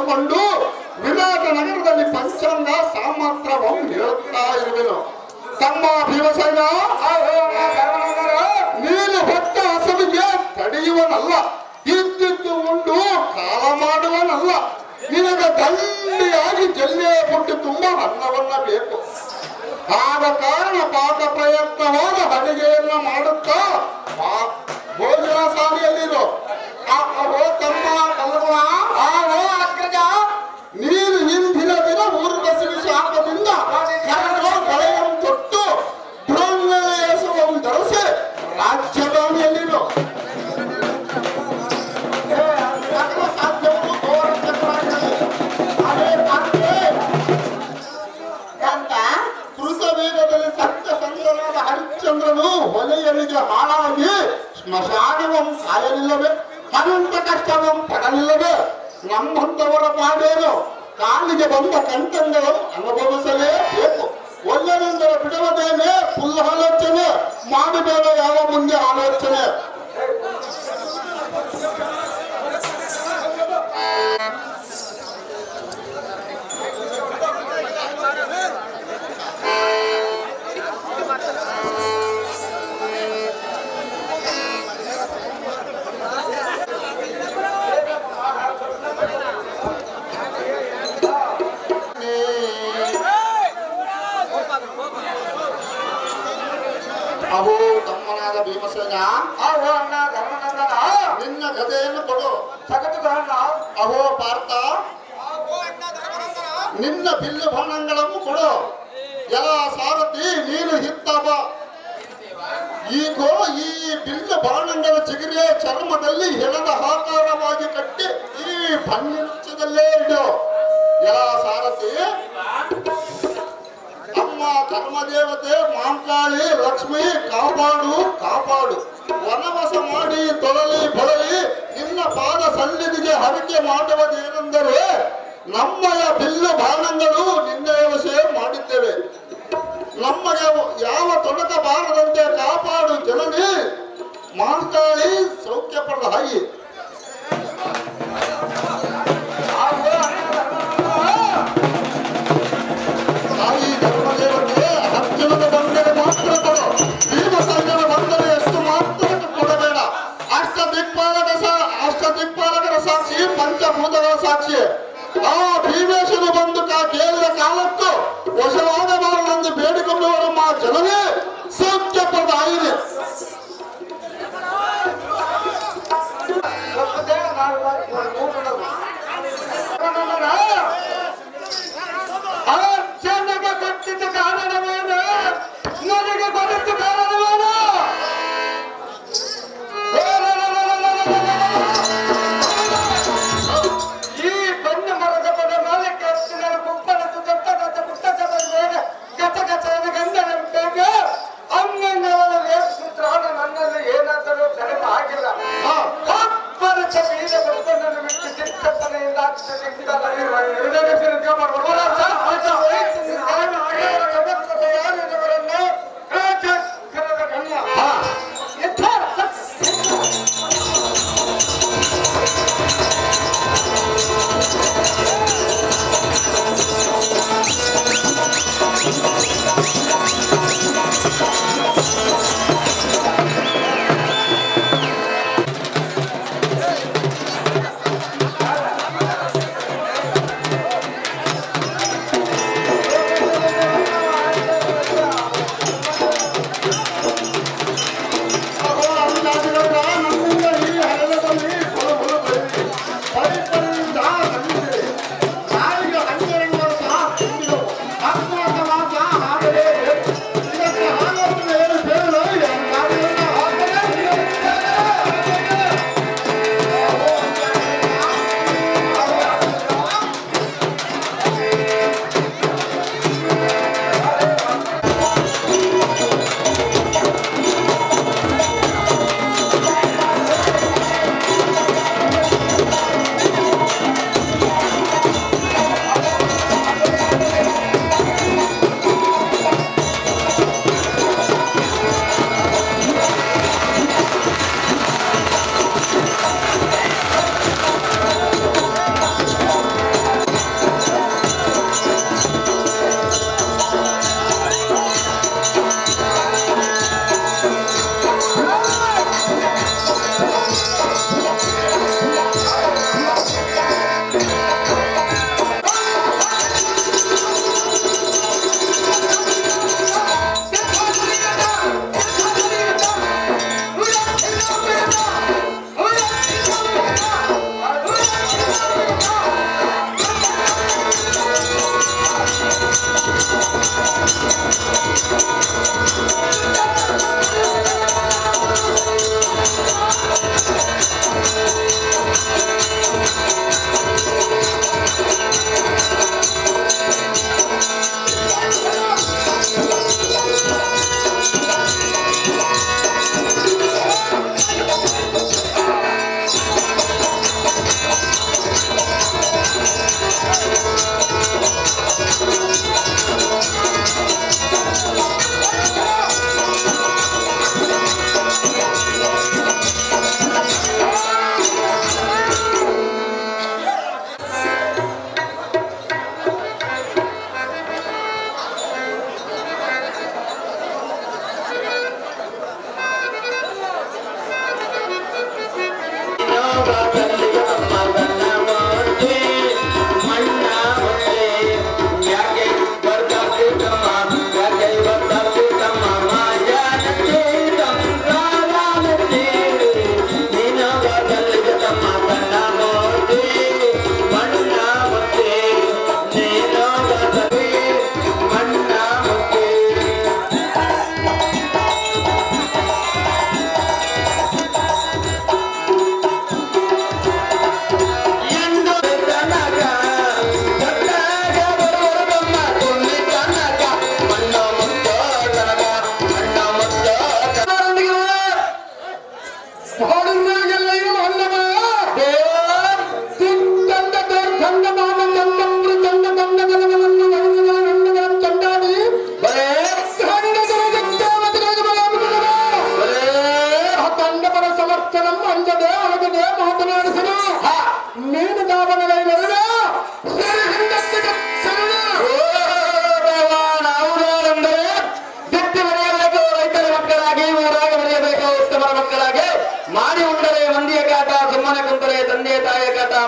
ತೆಗೆದುಕೊಂಡು ವಿರಾಟ ನಗರದಲ್ಲಿ ಪಂಚಾಂಗ ಸಾಮರ್ಥ್ಯವನ್ನು ಹೇಳುತ್ತಾ ಇರುವೆನು. ತಮ್ಮ ಭೀಮಸೇನ, ನೀನು ಹೊತ್ತ ಹಸವಿಗೆ ತಡೆಯುವನಲ್ಲ, ಇದ್ದಿದ್ದು ಉಂಡು ಕಾಲ ಮಾಡುವನಲ್ಲ. ನಿನಗೆ ದಂಡಿಯಾಗಿ ಜಲ್ಲೆ ಪುಟ್ಟು ತುಂಬಾ ಅನ್ನವನ್ನ ಬೇಕು. ಆದ ಕಾರಣ ಪಾಕ ಪ್ರಯತ್ನವಾದ ಅಡಿಗೆಯನ್ನ ಮಾಡುತ್ತಾ ಭೋಜನ ಶಾಲೆಯಲ್ಲಿರೋ ತಮ್ಮ ಅಗ್ರಜ, ನೀನು ಇಂದಿನ ದಿನ ಊರು ಬಸವಿ ಶಾಪದಿಂದ ಬಳೆಯನ್ನು ತೊಟ್ಟು ಬ್ರಹ್ಮೇಶ್ವರವನ್ನು ಧರಿಸಿ ರಾಜ್ಯದಾನಿಯಲ್ಲಿರೋ ಹರಿಶ್ಚಂದ್ರನು ಹೊಲೆಯಲ್ಲಿಗೆ ಹಾಳಾಗಿ ಸ್ಮಶಾನವನ್ನು ಸಾಯಲಿಲ್ಲವೇ, ಅನಂತ ಕಷ್ಟವನ್ನು ಪಡಲಿಲ್ಲವೇ? ನಮ್ಮಂತವರ ಪಾಡೇನು ಕಾಲಿಗೆ ಬಂದ ಕಂಟಂಗಳು ಅನುಭವಿಸಲೇಬೇಕು. ಒಳ್ಳೆಯದೆಂದರೆ ಬಿಡುವುದೇನೆ ಫುಲ್ ಆಲೋಚನೆ ಮಾಡಬೇಡ, ಯಾವ ಮುಂದೆ ಆಲೋಚನೆ. ಅಹೋ ತಮ್ಮನಾದ ಭೀಮಸೇನ, ನಿನ್ನ ಗದೆಯನ್ನು ಕೊಡು. ಅಹೋ ಪಾರ್ಥ, ನಿನ್ನ ಬಿಲ್ಲು ಬಾಣಗಳನ್ನು ಕೊಡು. ಎಲ್ಲ ಸಾರಥಿ, ನೀನು ಹಿತ್ತಬ. ಈಗೋ ಈ ಬಿಲ್ಲು ಬಾಣಗಳ ಚಿಗುರಿಯ ಚರ್ಮದಲ್ಲಿ ಹೆಣದ ಆಕಾರವಾಗಿ ಕಟ್ಟಿ ಈ ಬನ್ನಿಂಚದಲ್ಲೇ ಇಡು. ಎಲ್ಲ ಸಾರಥಿ, ಅಮ್ಮ ಧರ್ಮದೇವತೆ ಮಾಂಕಾಳಿ ಲಕ್ಷ್ಮಿ, ಕಾಪಾಡು ಕಾಪಾಡು. ವನವಾಸ ಮಾಡಿ ತೊಳಲಿ ಬಳಲಿ ನಿನ್ನ ಪಾದ ಸನ್ನಿಧಿಗೆ ಹರಕೆ ಮಾಡುವುದೇನೆಂದರೆ ನಮ್ಮಯ ಬಿಲ್ಲು ಬಾಣಗಳು ನಿನ್ನೆಯ ವಿಷಯ ಮಾಡಿದ್ದೇವೆ. ನಮಗೆ ಯಾವ ತೊಡಕ ಬಾರದಂತೆ ಕಾಪಾಡು ಜನನಿ ಮಾಂಕಾಳಿ, ಸೌಖ್ಯಪಡದ ಹಾಯಿ. ತಾಯಿ ಧರ್ಮದೇವತೆ ಅರ್ಜುನದ ಬಂದರೆ ಮಾತ್ರ ಕೊಡು, ಭೀಮಸೇನನ ಬಂದರೆ ಎಷ್ಟು ಮಾತ್ರ ಕೊಡಬೇಡ. ಅಷ್ಟ ದಿಕ್ಪಾಲಕರ ಸಾಕ್ಷಿ, ಪಂಚಭೂತಗಳ ಸಾಕ್ಷಿ. ಆ ಭೀಮೇಶನು ಬಂದು ಕೇಳಿದ ಕಾಲಕ್ಕೂ ವಶವಾದ ಬಾರನೆಂದು ಬೇಡಿಕೊಂಡವರು ಮಾ ಜನವೇ ಸೌಖ್ಯಪದ ಆಗಿದೆ. ಅರ್ಜುನಗೆ ಕೊಟ್ಟಿದ್ದ ಕಾರಣವೇನು, ನನಗೆ ಕೊಟ್ಟಿದ್ದ ಕಾರಣವೇನು? ಈ ಬಣ್ಣ ಮರದ ಪದ ಮಾಲಕ್ಕೆ ಅರ್ಜುನ ಕುಪ್ಪಳದ್ದು ದೊಡ್ಡ ಗತ ಪುಟ್ಟದ ಮೇಲೆ ಗತ ಗತನ ಗಂಡನ ಬೇಗ ಅಂಗನವನ ವೇಷಿತ್ರಾಣ ನನ್ನಲ್ಲಿ ಏನಾದರೂ ತಡೆದ ಆಗಿಲ್ಲ. ಅಪ್ಪರ ಚೀಲ ಬರ್ತನನ್ನು ಬಿಟ್ಟು ಚಿತ್ತನೆಯಿಂದ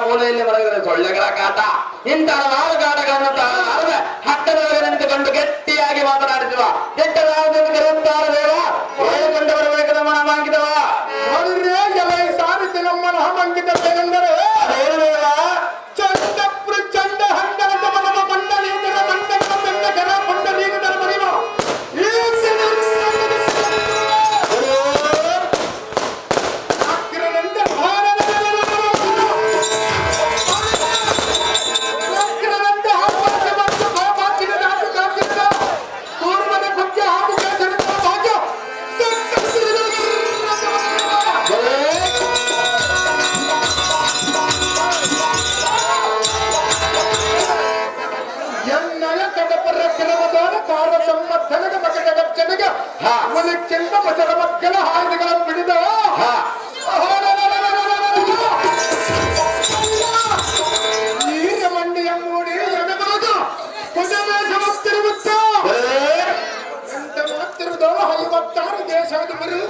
ಮೂಲೆಯಲ್ಲಿ ಮಲಗಿದ ಸೊಳ್ಳೆಗಳ ಕಾಟ ಇಂಥ ಹಲವಾರು ಕಾಟಗಳನ್ನು ಹತ್ತದೊಳಗೆ ನಿಂತುಕೊಂಡು ಗಟ್ಟಿಯಾಗಿ ಮಾತನಾಡಿಸುವ ಕೆಟ್ಟದಾವುದನ್ನು ಕರೆಯುತ್ತಾರೆ ದೇವ ಹೇಳಿಕೊಂಡು ಬರಬೇಕು ನಮ್ಮ ನಾಮಾಂಕಿತವ ನೋಡಿದ್ರೆ ಎಲ್ಲ ಸಾರಿಸಿ ನಮ್ಮ ನಾಮಾಂಕಿತವೇನೆಂದರೆ ಅದೇನು ದೇವ ಚಂಡ ಪ್ರಚಂಡ ಹಂಡನ ತಮನ ಮಂಡಲೀಕರ ಮಂಡಲ ಮಂಡಕರ ಮಂಡಲೀಕರ ಮರಿಮ ಕೆಂಡ ಮಸರ ಮಕ್ಕಳ ಹಾದಿಗಳನ್ನು ಬಿಡಿದ ನೀರ ಮಂಡಿಯ ಮೂಡಿ ಎಡಬಹುದು ಕುಜಮೇಶಮತ್ತಿರುತ್ತ ಎಂತ ಮಾತಿರುವುದೋ 56 ದೇಶದ ಮರು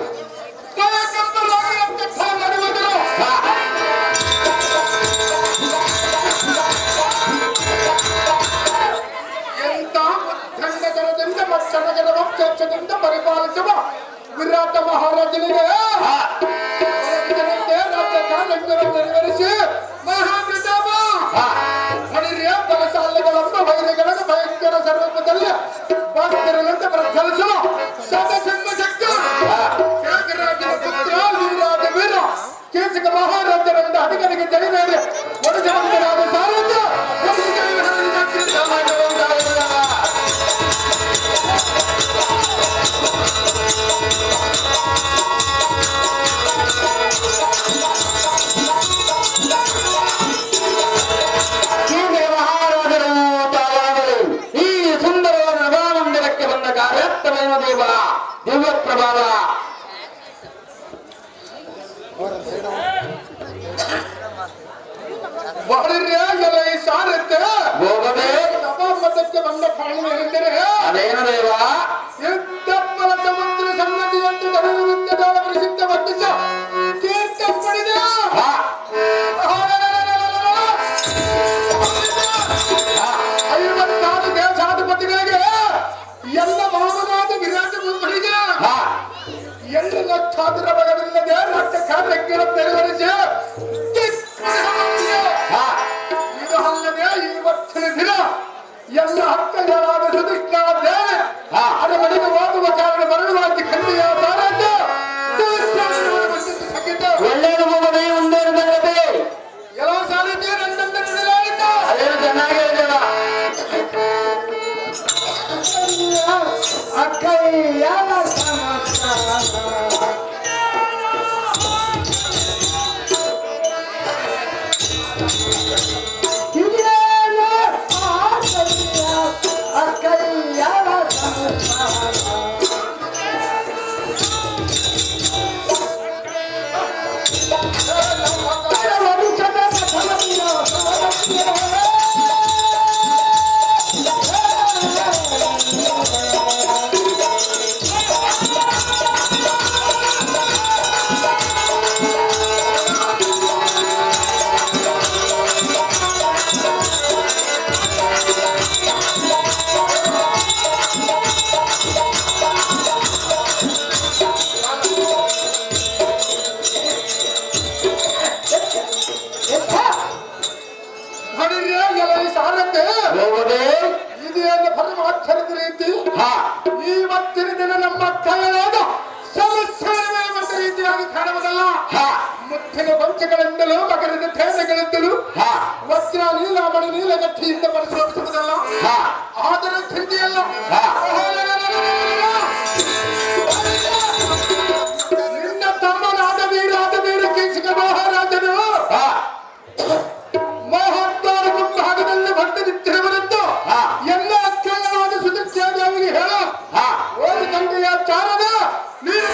ನಡೆಯುವುದು ಎಂತ ದಂಡದಿಂದ ಮತ್ಸರಗರ ವಂಶದಿಂದ ಪರಿಪಾಲಿಸುವ ವಿರಾಟ ಮಹಾರಾಜನಿಗೆ ರಾಜ್ಯ ಕಾರ್ಯಗಳನ್ನು ನೆರವೇರಿಸಿ ಮಹಾಪ್ರತಾಪ ಹರಿಯ ಬಲಸಾಲೆಗಳನ್ನು ವೈರಿಗಳನ್ನು ಭಯಂಕರ ಸ್ವರೂಪದಲ್ಲಿ ಬಾಸ್ತಿರದಂತೆ ಪ್ರಜ್ವಲಿಸುವ ಸದಸಂಗ ಶಕ್ತಿ ತ್ಯಾಗರಾಜನ ಪುತ್ರ ವೀರಾಜ ವೀರ ಕೀಚಕ ಮಹಾರಾಜರಿಂದ ಅಡಿಗರಿಗೆ ಜಯವೇರಿ ಒಡಿಸಬಹುದಾದ ಸಾರಥ್ಯ ದಿವ್ಯ ಪ್ರಭಾವ ಈ ಸಾರತ್ತೆ ಸಭಾಪಥಕ್ಕೆ ಬಂದ ಕಾರಣ ಏನೆಂದರೆ ಅದೇನು ದೇವ ಯುದ್ಧಪ್ಪಲ ಸಮುದ್ರ ಸನ್ನದಿಯಂತೆ ಗರುಡ ಪ್ರಸಿದ್ಧ ವರ್ತಿಸ ತೀರ್ಥ ಪಡೆದ 56 ದೇಶಾಧಿಪತಿಗಳಿಗೆ ಎಲ್ಲ ಮಹಾಮನಾದ ವಿರಾಟ ಮುಂಬಳಿಗೆ 2 ಲಕ್ಷಾಧಿರ ಬಗವಿಲ್ಲದೆ ರಾಜ್ಯ ಕಾರ್ಯಗಳನ್ನು ನೆರವೇರಿಸಿ ಇದು ಅಲ್ಲದೆ ಇವತ್ತಿನ ದಿನ ಎಲ್ಲ ಹಕ್ಕಗಳಾದ ಸುಧಿಷ್ಠಾದೆ ಅರಮನೆಗೆ ಓದುವ ಕಾರಣ ಮರಳುವಾಗಿ ಖಂಡಿಯ ಒಳ್ಳೆಯದು ಮಗನೇ ಒಂದೇನು ಸಂಗತಿ ಎಲ್ಲ ಸಾಲಿದ್ದೆ ನಂದಂತೆ ನಡೆಯಲಾಗಿದ್ದ ಅದೇನು ಚೆನ್ನಾಗಿ ಹೇಳಿದೆಲ್ಲ ಅಕ್ಕಯ್ಯ ಮುತ್ತಿನ ಪಂಚಗಳಿಂದಲೂ ಮಕರದ ತೇಜಗಳಿಂದಲೂ ಹಾ ವಸ್ತ್ರ ನೀಲಾಮಣಿ ನೀಲಗಟ್ಟಿಯಿಂದ ಪರಿಶೋಧಿಸುವುದಲ್ಲ ಹಾ ಆದರೆ ಚಿಂತೆಯಲ್ಲ ಹಾ ನಿನ್ನ ತಮ್ಮನಾದ ವೀರ ಕೇಸಿಕ ಮಹಾರಾಜನು ಹಾ ಮಹತ್ತಾದ ಮುಂಭಾಗದಲ್ಲಿ ಬಂದಿರುವರೆಂದು ಹಾ ಎಲ್ಲ ಕೇಳಲಾದ ಸುದಕ್ಷಾದೇವಿಗೆ ಹೇಳ ಹಾ ಓದಿ ತಂದೆಯ ಚಾರದ ನೀರು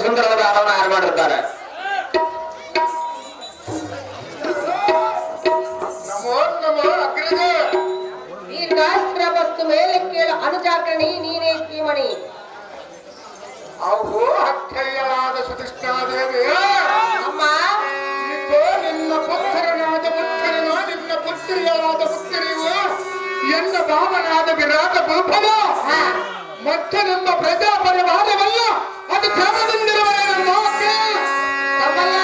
ಸುಂದರವಾದ ಹಾಡವನ್ನು ಹಾಡು ಮಾಡಿರ್ತಾರೆ. ನಮೋ ನಮೋ ಅಗ್ರಜ ದೀರ್ಘಾಸ್ತ್ರ ವಸ್ತು ಮೇಲೆ ಕೇಳು ಅನುಜಾಕರಣಿ ನೀನೇ ಕೀಮಣಿ ಅವು ಅಕ್ಕಯ್ಯಳಾದ ಸುಧಿಷ್ಠಾದೇವಿ ಅಮ್ಮ ಇದು ನಿನ್ನ ಪುತ್ರನಾದ ಪುತ್ರನೋ ನಿನ್ನ ಪುತ್ರಿಯರಾದ ಪುತ್ರಿಯು ಎನ್ನ ಭಾವನಾದ ವಿರಾಟ ಭೂಪದ ಮತ್ತೆ ನಮ್ಮ ಪ್ರಜಾಪರವಾದವಲ್ಲ ಅದು ಕ್ರಮದಿಂದಿರುವರೆ ನಮ್ಮ ತಮ್ಮಲ್ಲ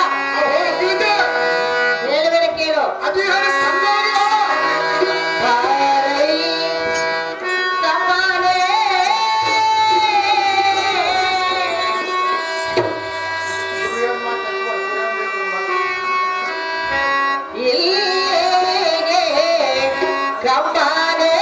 ಹೇಳುವರೆ ಕೇಳು ಅದು ಕಬ್ಬಾನೆ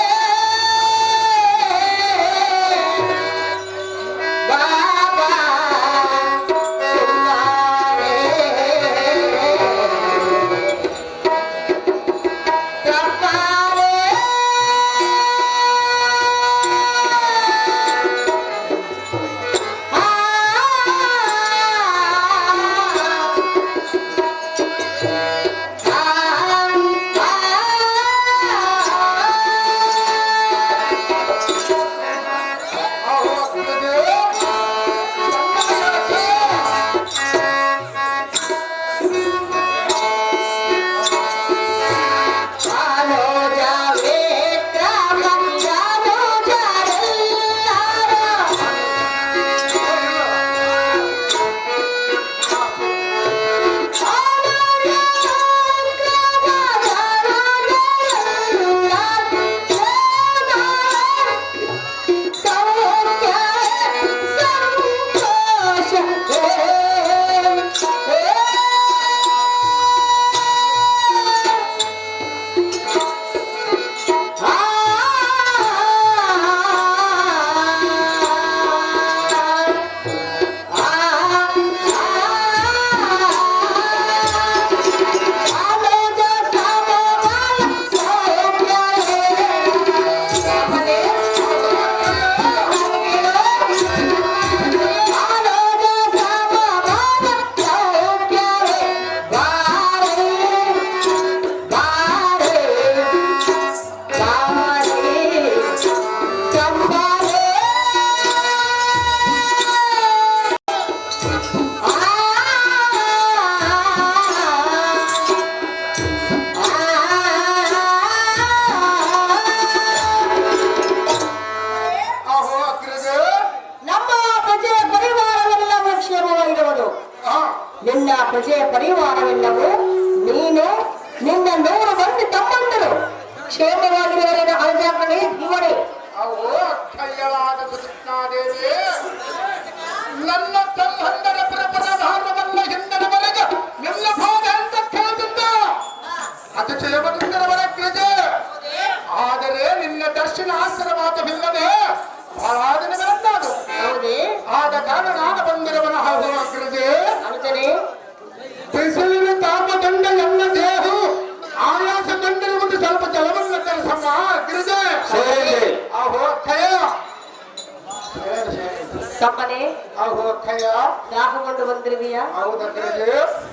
ಅಗ್ರಜ ನಮ್ಮ ಪ್ರಜೆಯ ಪರಿವಾರವೆಲ್ಲವೂ ಕ್ಷೇಮವಾಗಿರುವುದು. ನಿನ್ನ ಪ್ರಜೆಯ ಪರಿವಾರವೆಲ್ಲವೂ ನೀನು ನಿನ್ನ 100 ಮಂದಿ ತಮ್ಮಂದರು ಕ್ಷೇಮವಾಗಿರುವವರ ಅನುಜಾಗ್ರಣೆ ಇವರೇ. ಅವು ಕೈಯಳಾದ ಸುಚಿತ್ನಾದೇವಿ ನನ್ನ ತಮ್ಮಂದರ ಪ್ರಪರಭಾರವಲ್ಲ ಹಿಂದರವರೆಗೆ ನಿನ್ನ ಭಾಗ ಅಂತ ಕೇಳಿದ್ದ ಅದು ಕ್ಷೇಮದಿಂದರವರ ಅಗ್ರಜ. ಆದರೆ ನಿನ್ನ ದರ್ಶನ ಆಶ್ರವಾದವಿಲ್ಲದೆ ಬಹಳ ದಿನಗಳನ್ನಾದು. ಹೌದೇ? ಆದ ಕಾರಣ ನಾನು ಬಂದಿರವನ ಹಾಗೂ ಅಗ್ರಜೆ ಅನುಜನೇ, ಬಿಸಿಲಿನ ತಾಪದಂಡ ಎಲ್ಲ ದೇಹ ಆಯಾಸ ಕಂಡಿರುವುದು ಸ್ವಲ್ಪ ಜಲವನ್ನ ಕೆಲಸಮ್ಮ ಅಗ್ರಜೆ. ಅಹೋ ಕಯ ತಮ್ಮನೇ, ಅಹೋ ಕಯ ದಾಹಗೊಂಡು ಬಂದಿರುವೆಯಾ? ಹೌದಗ್ರಜೆ.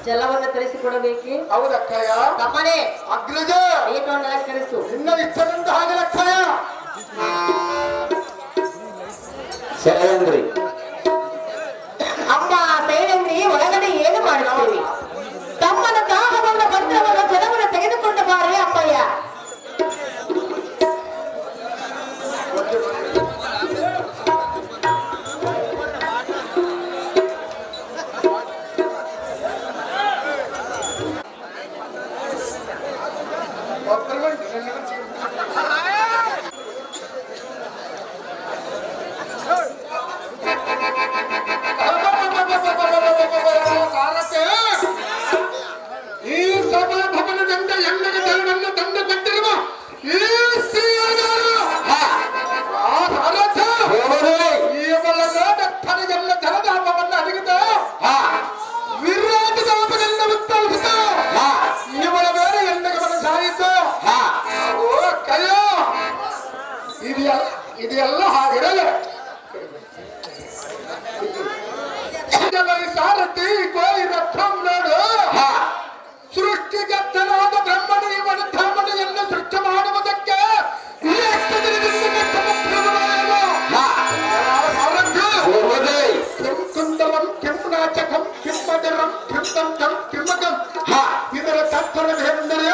ಜಲವನ್ನು ತರಿಸಿಕೊಡಬೇಕೆ? ಹೌದಕ್ಕಯ್ಯ. ತಮ್ಮನೇ, ಅಗ್ರಜ ನೀರನ್ನು ಅಲಂಕರಿಸು. ನಿನ್ನ ಇಷ್ಟದಂತ ಹಾಗೆ ಅಕ್ಕಯ್ಯ. ಸರಿ ಅಮ್ಮ ಸೈಡಂಗ್ರಿ ಒಳಗಡೆ ಏನು ಮಾಡುತ್ತೀವಿ? ತಮ್ಮನ ದಾಹಗೊಂಡ ಪತ್ರವನ್ನು ಜಲವನ್ನು ತೆಗೆದುಕೊಂಡ ಬಾರೇ ಅಪ್ಪಯ್ಯ. ಈ ಸಭಾಭವನದಿಂದ ಎಲ್ಲರ ಜಲವನ್ನು ತಂದು ಕೊಟ್ಟಿರುವ ಈ ಶ್ರೀಯಾದರು ಆ ಸಾರಥ ಇವಳ ತನಗೆಲ್ಲ ಜಲದಾಪವನ್ನು ಅಡಗಿದ ವಿರಾಟ ದಾಪದಿಂದ ಉತ್ತರಿಸಿದ ಇವಳ ಮೇಲೆ ಎಂದರೆ ಮನಸ್ಸಾಯಿತು. ಓ ಕಯ್ಯ ಇದೆಲ್ಲ ಹಾಗಿರಲ್ಲ. ಸಾರಥಿ ಕೋಯಿ ರಥಂ ನೋಡು ಸೃಷ್ಟಿಗತ್ತನಾದ ಬ್ರಹ್ಮಣ ಇವನ ಧಾಮನೆಯನ್ನು ಸೃಷ್ಟಿ ಮಾಡುವುದಕ್ಕೆ ಕೆಂಕುಂದಲಂ ಕೆಂಪುನಾಚಕಂ ಕೆಂಪದರಂ ಕೆಂಪಂತಂ ಕೆಮ್ಮಕಂ ಇದರ ತಾತ್ಪರ್ಯವೇನೆಂದರೆ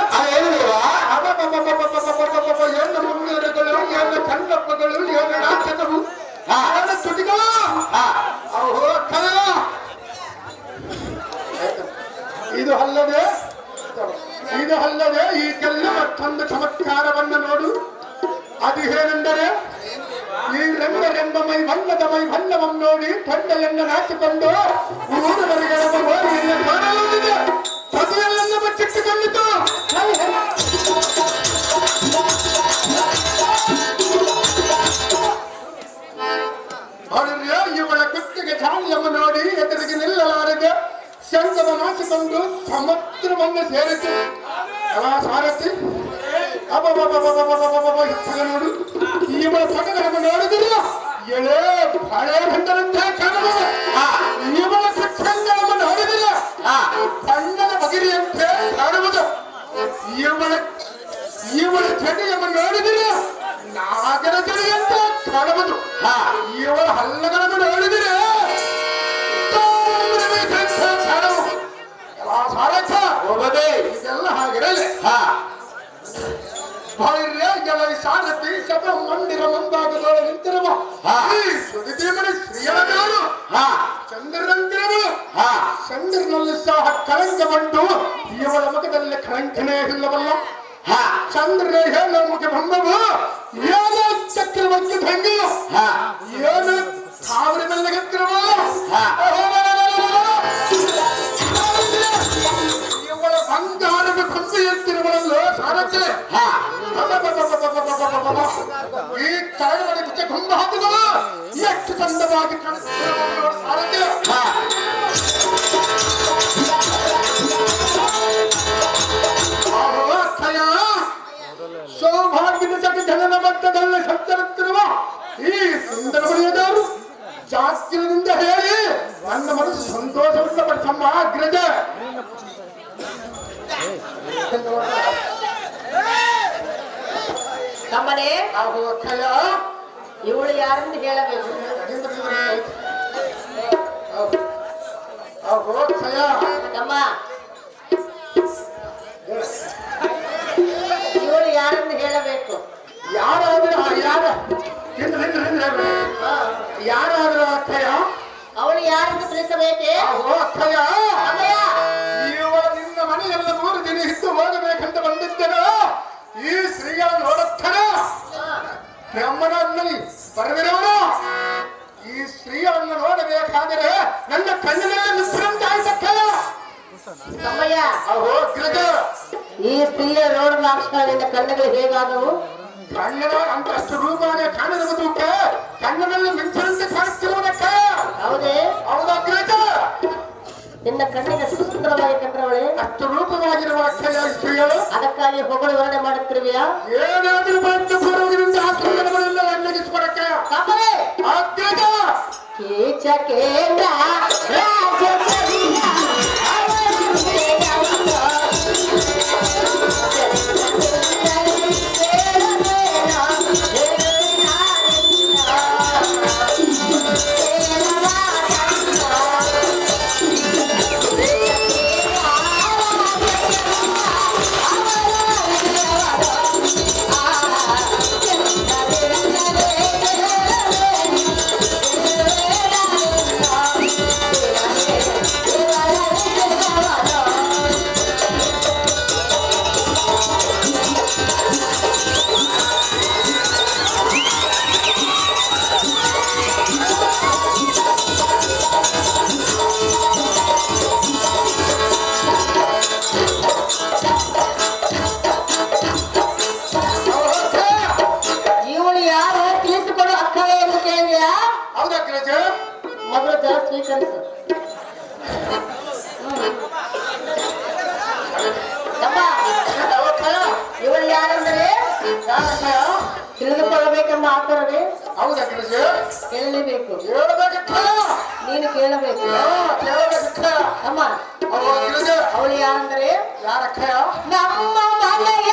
ಏನು ಮುಂಗೇರುಗಳು ಏನು ಕಣ್ಣಪ್ಪಗಳು ಏನು ನಾಚಕವು ಏನು ತುಟಿಗಳು. ಅಹೋ ಕಯ ಇದು ಅಲ್ಲದೆ ಈಗೆಲ್ಲ ಮತ್ತೊಂದು ಚಮತ್ಕಾರವನ್ನು ನೋಡು. ಅದು ಏನೆಂದರೆ ಈ ರಂಗರೆಂಬ ಮೈಭಲ್ಲವನ್ನು ನೋಡಿ ತೊಂಡೆಯನ್ನು ನಾಚಿಕೊಂಡು ಊರವರಿಗೆ ಓರಿಯನ್ನು ಕಾಣಲಾಗಿದೆ. ಸದುವೆಯನ್ನು ಬಚ್ಚಿಟ್ಟುಕೊಂಡಿತು. ಇವಳ ಕುತ್ತಿಗೆ ಚಾಲ್ಯವನ್ನು ನೋಡಿ ಎದುರಿಗೆ ನಿಲ್ಲಲಾರದೆ ಶಂಕವ ನಾಚಿಕೊಂಡು ಸಮುದ್ರವನ್ನು ಸೇರಿತು. ಸಾರಥಿ ನೋಡು ಇವಳ ಪಗಗಳನ್ನು ನೋಡಿದ್ರು ಎಳೆ ಹಳೆ ಬಂದರಂತಹ ಕಾಣುವುದು. ಇವಳ ಸತ್ಸಂಗವನ್ನು ನೋಡಿದಿಲ್ಲ ಬಣ್ಣದ ಬಗಿರಿಯಂತೆ ಕಾಣುವುದು. ಇವಳ ಚಡಿಯನ್ನು ನೋಡಿದಿಲ್ಲ ನಾಗರ ಚಡಿಯಂತೆ ಕಾಣುವುದು. ಇವಳ ಹಲ್ಲಗಳನ್ನು ನೋಡಿದರೆ ಸಾರಥ ಇದೆಲ್ಲ ಹಾಗಿರಲಿ. ಸಾರಥಿ ಸಭ ಮಂದಿರ ಮುಂಭಾಗದೊಳಗೆ ನಿಂತಿರುವ ಸುದಿತಿಮಣಿ ಶ್ರೀಯವರು ಚಂದ್ರನಂತಿರುವಳು. ಚಂದ್ರನಲ್ಲಿ ಸಹ ಕಳಂಕ ಬಂದು ಇವಳ ಮುಖದಲ್ಲಿ ಕಳಂಕನೇ ಇಲ್ಲವಲ್ಲ. ಚಂದ್ರನೇ ಹೇಳ ಮುಖ ಬ್ರಹ್ಮವು ಏನೋ ಚಕ್ರವರ್ತಿ ಭಂಗಿ ಏನು ಸಾವಿರ ಮೆಲ್ಲಗೆತ್ತಿರುವಲ್ಲ. ಇವಳ ಬಂಗಾರದ ಕೊಂಬೆ ಎತ್ತಿರುವಳಲ್ಲೋ ಸಾರಥಿ. ಈ ತಳಗಡೆ ಬಿಚ್ಚ ಕೊಂಬ ಹಾಕಿದಳು ಎಷ್ಟು ಚಂದವಾಗಿ ಕಾಣಿಸುತ್ತಿರುವ ಸಾರಥಿ. ಸೌಭಾಗ್ಯದ ಜಗ ಜನನ ಮಟ್ಟದಲ್ಲಿ ಸಂಚರಿಸುತ್ತಿರುವ ಈ ಸುಂದರ ಮನೆಯದವರು ಜಾಸ್ತಿಯಿಂದ ಹೇಳಿ ನನ್ನ ಮನಸ್ಸು ಸಂತೋಷವನ್ನು ಪಡಿಸಮ್ಮ ಅಗ್ರಜ. ತಮ್ಮನೇ, ಅಕ್ಕಯ್ಯ ಇವಳು ಯಾರೆಂದು ಹೇಳಬೇಕು? ಅಕ್ಕಯ್ಯ ತಮ್ಮ, ಇವಳು ಯಾರೆಂದು ಹೇಳಬೇಕು? ಯಾರಾದ್ರೆ ಯಾರ ಮಾಡಿಸುವುದೇಕೆ? ಅಹೋ ಅಕ್ಕಯ್ಯ, ಅಮ್ಮಯ್ಯ, ಇವಳ ನಿನ್ನ ಮನೆಯೆಲ್ಲ 3 ದಿನ ಇದ್ದು ಹೋಗಬೇಕಂತ ಬಂದಿದ್ದೇನೆ. ಈ ಶ್ರೀಗಳ ನೋಡುತ್ತಾನ ಬ್ರಹ್ಮನ ಅನ್ನಲಿ ಬರದಿರವನು. ಈ ಸ್ತ್ರೀಯನ್ನು ನೋಡಬೇಕಾದರೆ ನನ್ನ ಕಣ್ಣಿನಲ್ಲಿ ನಿಂತಿರಂತಾಯ್ತಕ್ಕಲ್ಲ. ಅಮ್ಮಯ್ಯ, ಅಹೋ ಗಿರಿಜ, ಈ ಸ್ತ್ರೀಯ ನೋಡಿದ ಅಕ್ಷರ ನಿನ್ನ ಕಣ್ಣುಗಳು ಹೇಗಾದವು? ಕಣ್ಣನ ಅಂತಷ್ಟು ರೂಪಾನೆ ಕಾಣಿರುವುದಕ್ಕೆ ಕಣ್ಣಿನಲ್ಲಿ ಮಿಂಚರಂತೆ ಕಾಣಿಸ್ತಿರುವುದಕ್ಕ. ಹೌದೇ? ಹೌದಾ ಗಿರಿಜ? ನಿನ್ನ ಕಣ್ಣಿಗೆ ಸುಂದರವಾಗಿ ಕಂಡ್ರವಳೆ, ಅಷ್ಟು ರೂಪವಾಗಿರುವ ಅಕ್ಷಯ ಸ್ತ್ರೀಗಳು ಅದಕ್ಕಾಗಿ ಹೊಗಳು ವರ್ಣನೆ ಮಾಡುತ್ತಿರುವೆಯಾ? ಏನಾದರೂ ಬಂದು ಬರುವುದರಿಂದ ಆ ಸುಂದರಗಳೆಲ್ಲ ಅನ್ನಗಿಸ್ಕೊಡಕ್ಕ. ಕಾಪರೆ ಆ ಗಿರಿಜ, ಕೀಚ ಕೇಂದ್ರ ರಾಜ ಕವಿಯ ಹೌದಾ ಗಿರಿಜ? ಮೊದಲು ಜಲ ಸ್ವೀಕರಿಸು. ಇವಳು ಯಾರೆಂದರೆ ತಿಳಿದುಕೊಳ್ಳಬೇಕೆಂಬ ಆತರವೇ. ಹೌದಾ ಗಿರಿಜ? ಕೇಳಲೇಬೇಕು, ಹೇಳಬೇಕಕ್ಕ. ನೀನು ಕೇಳಬೇಕು. ಕೇಳಬೇಕಕ್ಕ. ಅಮ್ಮ, ಅಹೋ ಗಿರಿಜ, ಅವಳು ಯಾರೆಂದರೆ ಯಾರಕ್ಕಯ್ಯ? ನಮ್ಮ ಮನೆಯ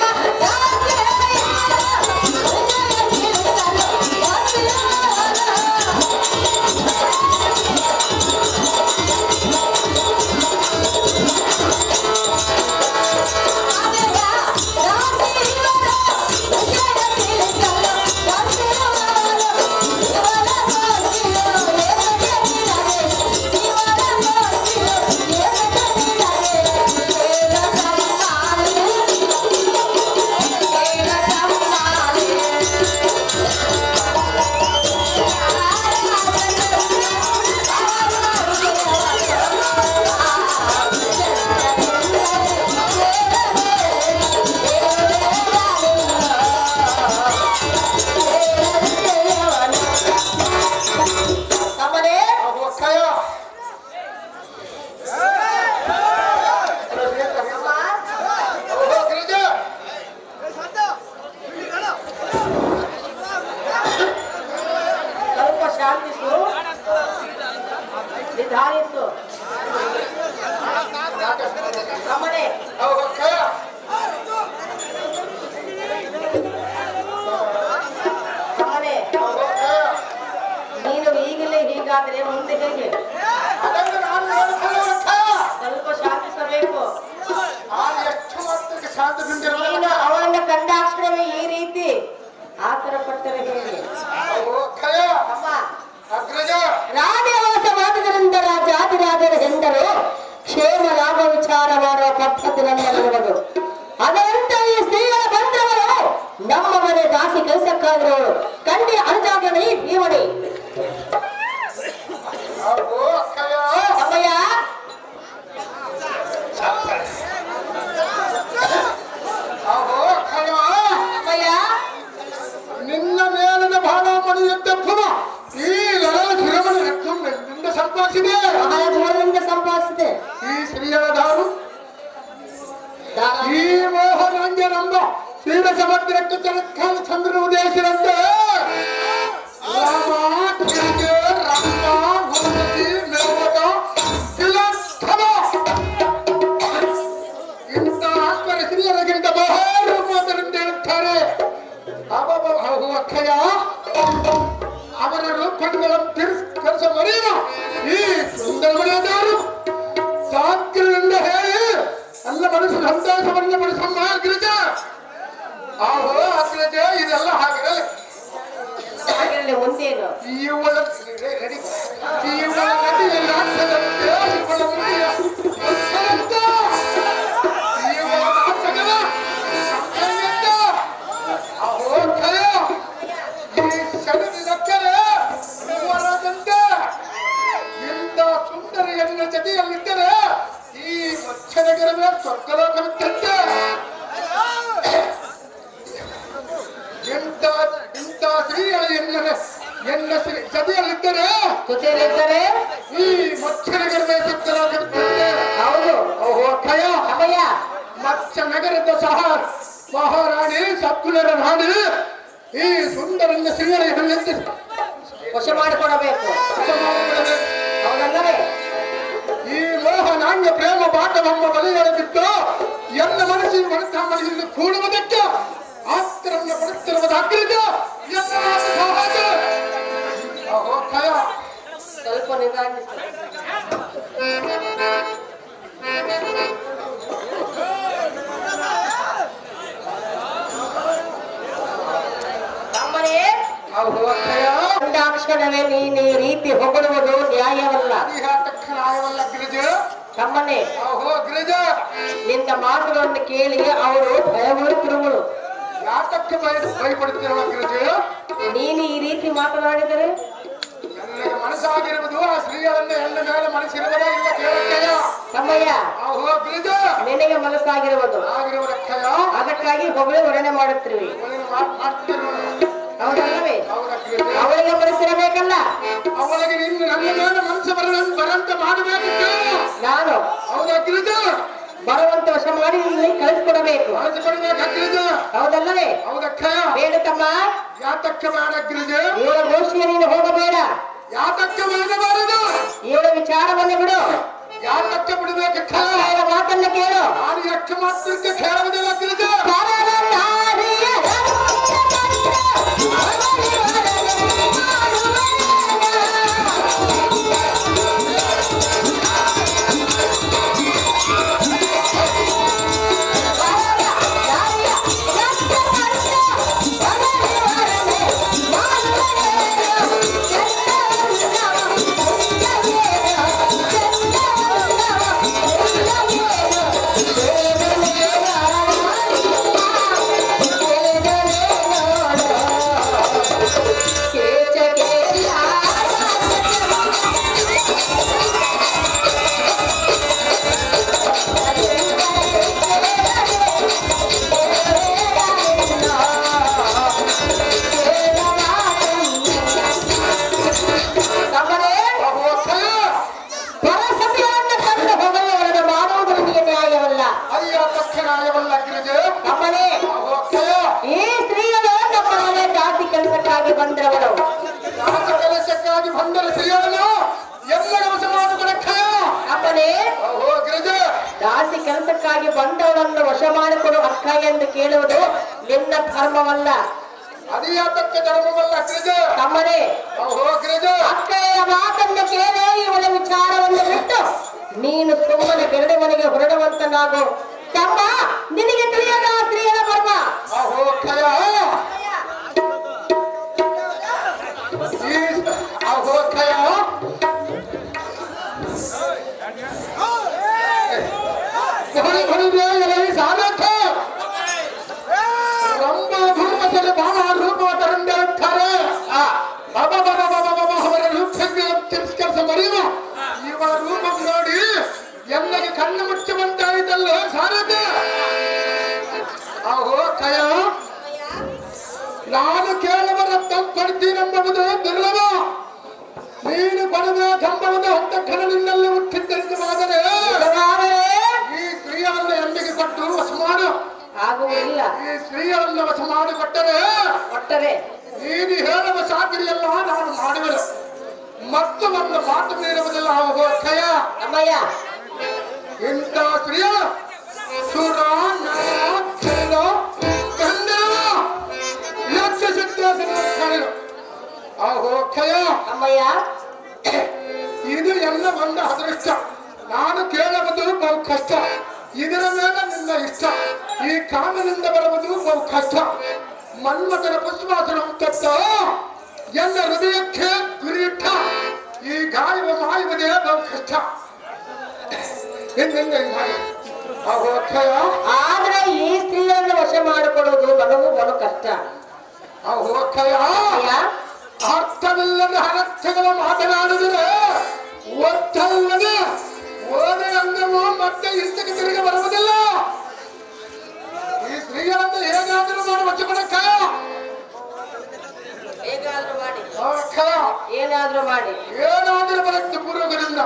ನಿಧಾನಿಸು. ಅಮ್ಮನೇ, ಅಮ್ಮನೇ, ನೀನು ಈಗಲೇ ಹೀಗಾದ್ರೆ ಮುಂದೆ ಹೇಗೆ? ಸ್ವಲ್ಪ ಶಾಂತಿಸಬೇಕು. ನೀನು ಅವಳನ್ನ ಕಂಡಾಕ್ಷಣವೇ ಈ ರೀತಿ ಆತರ ಪಟ್ಟರೆ ಹೇಗೆ? ಅಮ್ಮ, ರಾಜವಾಸವಾದುದರಿಂದ ರಾಜಾದಿರಾಜರ ಹೆಂಡರು ಕ್ಷೇಮ ಲಾಭ ವಿಚಾರ ಮಾಡುವ ಪದ್ಧತಿ ನಮ್ಮಲ್ಲಿರುವುದು. ಅದರಂತೆ ಈ ಸ್ತ್ರೀಗಳ ಬಂದವರು ನಮ್ಮ ಮನೆ ದಾಸಿ ಕೆಲಸಕ್ಕಾಗಿರೋರು ಕಂಡಿ ಅಂಜಾಗಣಿ ಜೀವನಿ. ಅಮ್ಮಯ್ಯ, ಅಮ್ಮಯ್ಯ, ನಿನ್ನ ಮೇಲಿನ ಭಾಳ ಮಣಿಯಂತೆ ಪುನಃ ಈ ಲರಳ ಕಿರಮಣಿ ನಿಂದ ಸಂಪಾದಿಸಿದೆ. ಬಹಳ ದೂರದಿಂದ ಸಂಪಾದಿಸಿದೆ. ಈ ಸ್ತ್ರೀಯರ ದಾರು ಈ ಮೋಹನಾಂಜನಂಬ ಕ್ಷೀರ ಸಮುದ್ರಕ್ಕೆ ಚರತ್ಕಾಲ ಚಂದ್ರ ಉದಯಿಸಿದಂತೆ ರಾಮ ಕಿರಿಗೆ ರಂಗ ಗುರುಮತಿ ಮೇವಕ ತಿಲೋತ್ತಮ ಇಂಥ ಆತ್ಮರ ಸ್ತ್ರೀಯರಿಗಿಂತ ಮಹಾರೂಪದಿಂದ ಹೇಳುತ್ತಾರೆ. ಅಕ್ಕಯ್ಯ, ಅವರ ರೂಪಗಳನ್ನು ತಿರಸ್ಕರಿಸ ಮರೆಯುವ ಈ ಸುಂದರ ಮನೆಯವರು ಸಾತ್ಯದಿಂದ ಹೇಳಿ ಎಲ್ಲ ಮನಸ್ಸು ಸಂತೋಷವನ್ನು ಪಡಿಸಮ್ಮ ಗಿರಿಜ. ಆಹೋ ಅಗ್ರಜ, ಇದೆಲ್ಲ ಹಾಗಿರಲಿ. ಹಾಗಿರಲಿ, ಒಂದೇನು ಇವಳ ನದಿಯಲ್ಲಿ ಜೊತೆಯಲ್ಲಿದ್ದರೆ ಜೊತೆಯಲ್ಲಿದ್ದರೆ ಈ ಮತ್ಸ್ಯನಗರದ ಸತ್ತರಾಗಿರುತ್ತದೆ. ಹೌದು. ಓಹೋ ಅಕ್ಕಯ್ಯ, ಅಮ್ಮಯ್ಯ, ಮತ್ಸ್ಯನಗರದ ಸಹ ಮಹಾರಾಣಿ ಸದ್ಗುಣರ ರಾಣಿ ಈ ಸುಂದರನ ಶ್ರೀಗಳಿಗೆ ವಶ ಮಾಡಿಕೊಡಬೇಕು. ಹೌದಲ್ಲವೇ? ಈ ಮೋಹ ನಾಣ್ಯ ಪ್ರೇಮ ಪಾಠವಮ್ಮ ಬಲಿಯೊಳಗಿದ್ದು ಎಲ್ಲ ಮನಸ್ಸಿನ ಮನಸ್ಸಾಮಲ್ಲಿ ಕೂಡುವುದಕ್ಕೆ ಆಸ್ತ್ರವನ್ನು ಪಡುತ್ತಿರುವುದಾಗಲಿದೆ. ಎಲ್ಲ ಮಾತು ಸಹಜ. ಓಹೋ ಅಕ್ಕಯ್ಯ, ಸ್ವಲ್ಪ ನಿಧಾನಿಸಿ. ತಮ್ಮನೇ, ಓಹೋ ಅಕ್ಕಯ್ಯ, ಒಂದಾಕ್ಷಣವೇ ನೀನು ಈ ರೀತಿ ಹೊಗಳುವುದು ನ್ಯಾಯವಲ್ಲ. ನ್ಯಾಯವಲ್ಲ ಗಿರಿಜ. ತಮ್ಮನೇ, ಓಹೋ ಗಿರಿಜ, ನಿನ್ನ ಮಾತುಗಳನ್ನು ಕೇಳಿ ಅವರು ಭಯಗೊಳ್ಳುತ್ತಿರುವರು. ಯಾತಕ್ಕೆ ಭಯಪಡುತ್ತಿರುವ ಗಿರಿಜ? ನೀನು ಈ ರೀತಿ ಮಾತನಾಡಿದರೆ ನನಗೆ ಮನಸ್ಸಾಗಿರುವುದು ಆ ಸ್ತ್ರೀಯರನ್ನ ಎಲ್ಲ ಮೇಲೆ ಮನಸ್ಸಿರುವುದೇ ಇಲ್ಲ ಕೇಳಕ್ಕಯ್ಯ. ತಮ್ಮಯ್ಯ, ಓಹೋ ಗಿರಿಜ, ನಿನಗೆ ಮನಸ್ಸಾಗಿರುವುದು, ಆಗಿರುವುದಕ್ಕಯ್ಯ ಅದಕ್ಕಾಗಿ ಹೊಗಳು ವರ್ಣನೆ ಮಾಡುತ್ತಿರುವೆ. ಹೌದಲ್ಲವೇ? ಹೌದಾ ಗಿರಿಜ? ಅವಳಿಗೆ ಮನಸ್ಸಿರಬೇಕಲ್ಲ. ಅವಳಿಗೆ ನಿನ್ನ ನನ್ನ ಮೇಲೆ ಮನಸ್ಸು ಬರಂತ ಮಾಡಬೇಕಿತ್ತು. ನಾನು ಹೌದಾ ಗಿರಿಜ? ಬರುವಂತ ವಶ ಮಾಡಿ ಇಲ್ಲಿ ಕಳಿಸ್ಕೊಡಬೇಕು. ಮನಸ್ಸು ಬರಬೇಕ ಗಿರಿಜ? ಹೌದಲ್ಲವೇ? ಹೌದಕ್ಕಯ್ಯ. ಬೇಡ ತಮ್ಮ, ಯಾತಕ್ಕೆ ಬೇಡ ಗಿರಿಜ? ಇವಳ ಗೋಷ್ಠಿಗೆ ನೀನು ಹೋಗಬೇಡ. ಯಾತಕ್ಕೆ ಮಾಡಬಾರದು? ಇವಳ ವಿಚಾರವನ್ನು ಬಿಡು. ಯಾತಕ್ಕೆ ಬಿಡಬೇಕಕ್ಕ? ಅವಳ ಮಾತನ್ನ ಕೇಳು. ನಾನು ಎಷ್ಟು ಮಾತ್ರಕ್ಕೆ ಕೇಳುವುದಿಲ್ಲ ಗಿರಿಜ. ಬಂದವರು ಕೆಲಸಕ್ಕಾಗಿ ಬಂದರ ಸ್ತ್ರೀಯರನ್ನು ಎಲ್ಲ ಕೆಲಸ ಮಾಡಿಕೊಡಕ್ಕಯ್ಯ. ಅಪ್ಪನೇ, ಓಹೋ ಗಿರಿಜ, ದಾಸಿ ಕೆಲಸಕ್ಕಾಗಿ ಬಂದವರನ್ನು ವಶ ಮಾಡಿಕೊಡು ಅಕ್ಕ ಎಂದು ಕೇಳುವುದು ನಿನ್ನ ಧರ್ಮವಲ್ಲ. ಅದಿಯಾತಕ್ಕೆ ಧರ್ಮವಲ್ಲ ಗಿರಿಜ. ತಮ್ಮನೇ, ಓಹೋ ಗಿರಿಜ, ಅಕ್ಕಯ್ಯ ಮಾತನ್ನು ಕೇಳಿ ಇವಳ ವಿಚಾರವನ್ನು ಬಿಟ್ಟು ನೀನು ಸುಮ್ಮನೆ ಬೆಳೆದ ಮನೆಗೆ ಹೊರಡುವಂತನಾಗು. ತಮ್ಮ, ನಿನಗೆ ತಿಳಿಯದ ಸ್ತ್ರೀಯರ ಮರ್ಮ. ಓಹೋ ಅಕ್ಕಯ್ಯ, ಓಹೋ ಅಕ್ಕಯ್ಯ, ಸಾಧಕ ರಂಭ ಧೂಮದಲ್ಲಿ ಬಹಳ ರೂಪವತರಂದಿರುತ್ತಾರೆ. ಅವರ ರೂಪಕ್ಕೆ ತಿರಸ್ಕರಿಸ ಮರೆಯುವ ಇವರ ರೂಪ ನೋಡಿ ಎಲ್ಲಗೆ ಕಣ್ಣು ಮುಚ್ಚುವಂತಾಯಿತಲ್ಲ ಸಾರಥ. ಆಹೋ ಅಕ್ಕಯ್ಯ, ನಾನು ಕೇಳುವ ರಕ್ತ ಕೊಡ್ತೀನೆಂಬುದು ದುರ್ಲಭ. ನೀನು ಕೊಡುವ ಕಂಬವನ್ನು ಹೊತ್ತ ಕಣನಿಂದಲೇ ಹುಟ್ಟಿದ್ದೆಂದಾದರೆ ಈ ಸ್ತ್ರೀಯರನ್ನು ಎಂದಿಗೆ ಕೊಟ್ಟು ವಶ ಮಾಡು. ಆಗುವುದಿಲ್ಲ. ಈ ಸ್ತ್ರೀಯರನ್ನು ವಶ ಮಾಡಿಕೊಟ್ಟರೆ ನೀನು ಹೇಳುವ ಸಾಕಿರಿಯಲ್ಲ ನಾನು ಮಾಡುವೆನು. ಮತ್ತು ಒಂದು ಮಾತು ಮೀರುವುದಿಲ್ಲ. ಆಹೋ ಅಕ್ಕಯ್ಯ, ಅಮ್ಮಯ್ಯ, ಇಂಥ ಸ್ತ್ರೀಯ ಸುರ ಲಕ್ಷ್ಯ ಸಿದ್ಧಾಸನ. ಆಹೋ ಅಕ್ಕಯ್ಯ, ಅಮ್ಮಯ್ಯ, ಇದು ಎಲ್ಲ ಒಂದು ಅದೃಷ್ಟ. ನಾನು ಕೇಳುವುದು ಬಹು ಕಷ್ಟ. ಇದರ ಮೇಲೆ ನಿನ್ನ ಇಷ್ಟ. ಈ ಕಾಮನಿಂದ ಬರುವುದು ಬಹು ಕಷ್ಟ. ಮನ್ಮಥನ ಪುಷ್ಪಾಸನ ತತ್ತ ಎಲ್ಲ ಹೃದಯಕ್ಕೆ ಗುರಿಯಿಟ್ಟ ಈ ಗಾಯವ ಮಾಯುವುದೇ ಬಹು ಕಷ್ಟ. ಆಹೋ ಅಕ್ಕಯ್ಯ, ಆದ್ರೆ ಈ ಸ್ತ್ರೀಯನ್ನು ವಶ ಮಾಡಿಕೊಡುವುದು ನನಗೂ ಬಲು ಕಷ್ಟ. ಆಹೋ ಅಕ್ಕಯ್ಯ, ಅರ್ಥವಿಲ್ಲದ ಹರತ್ಯಗಳ ಮಾತನಾಡಿದರೆ ಒತ್ತಲ್ಲದೆ ಓದ ಅಂಗವು ಮತ್ತೆ ಇಂತಕ್ಕೆ ತಿರುಗಿ ಬರುವುದಿಲ್ಲ. ಈ ಸ್ತ್ರೀಗಳನ್ನು ಹೇಗಾದರೂ ಮಾಡಿ ವಚಪಡಕ್ಕ. ಹೇಗಾದ್ರೂ ಮಾಡಿ. ಅಕ್ಕಯ್ಯ, ಏನಾದ್ರೂ ಮಾಡಿ ಏನಾದರೂ ಬರುತ್ತೆ ಪೂರ್ವಕರಿಂದ.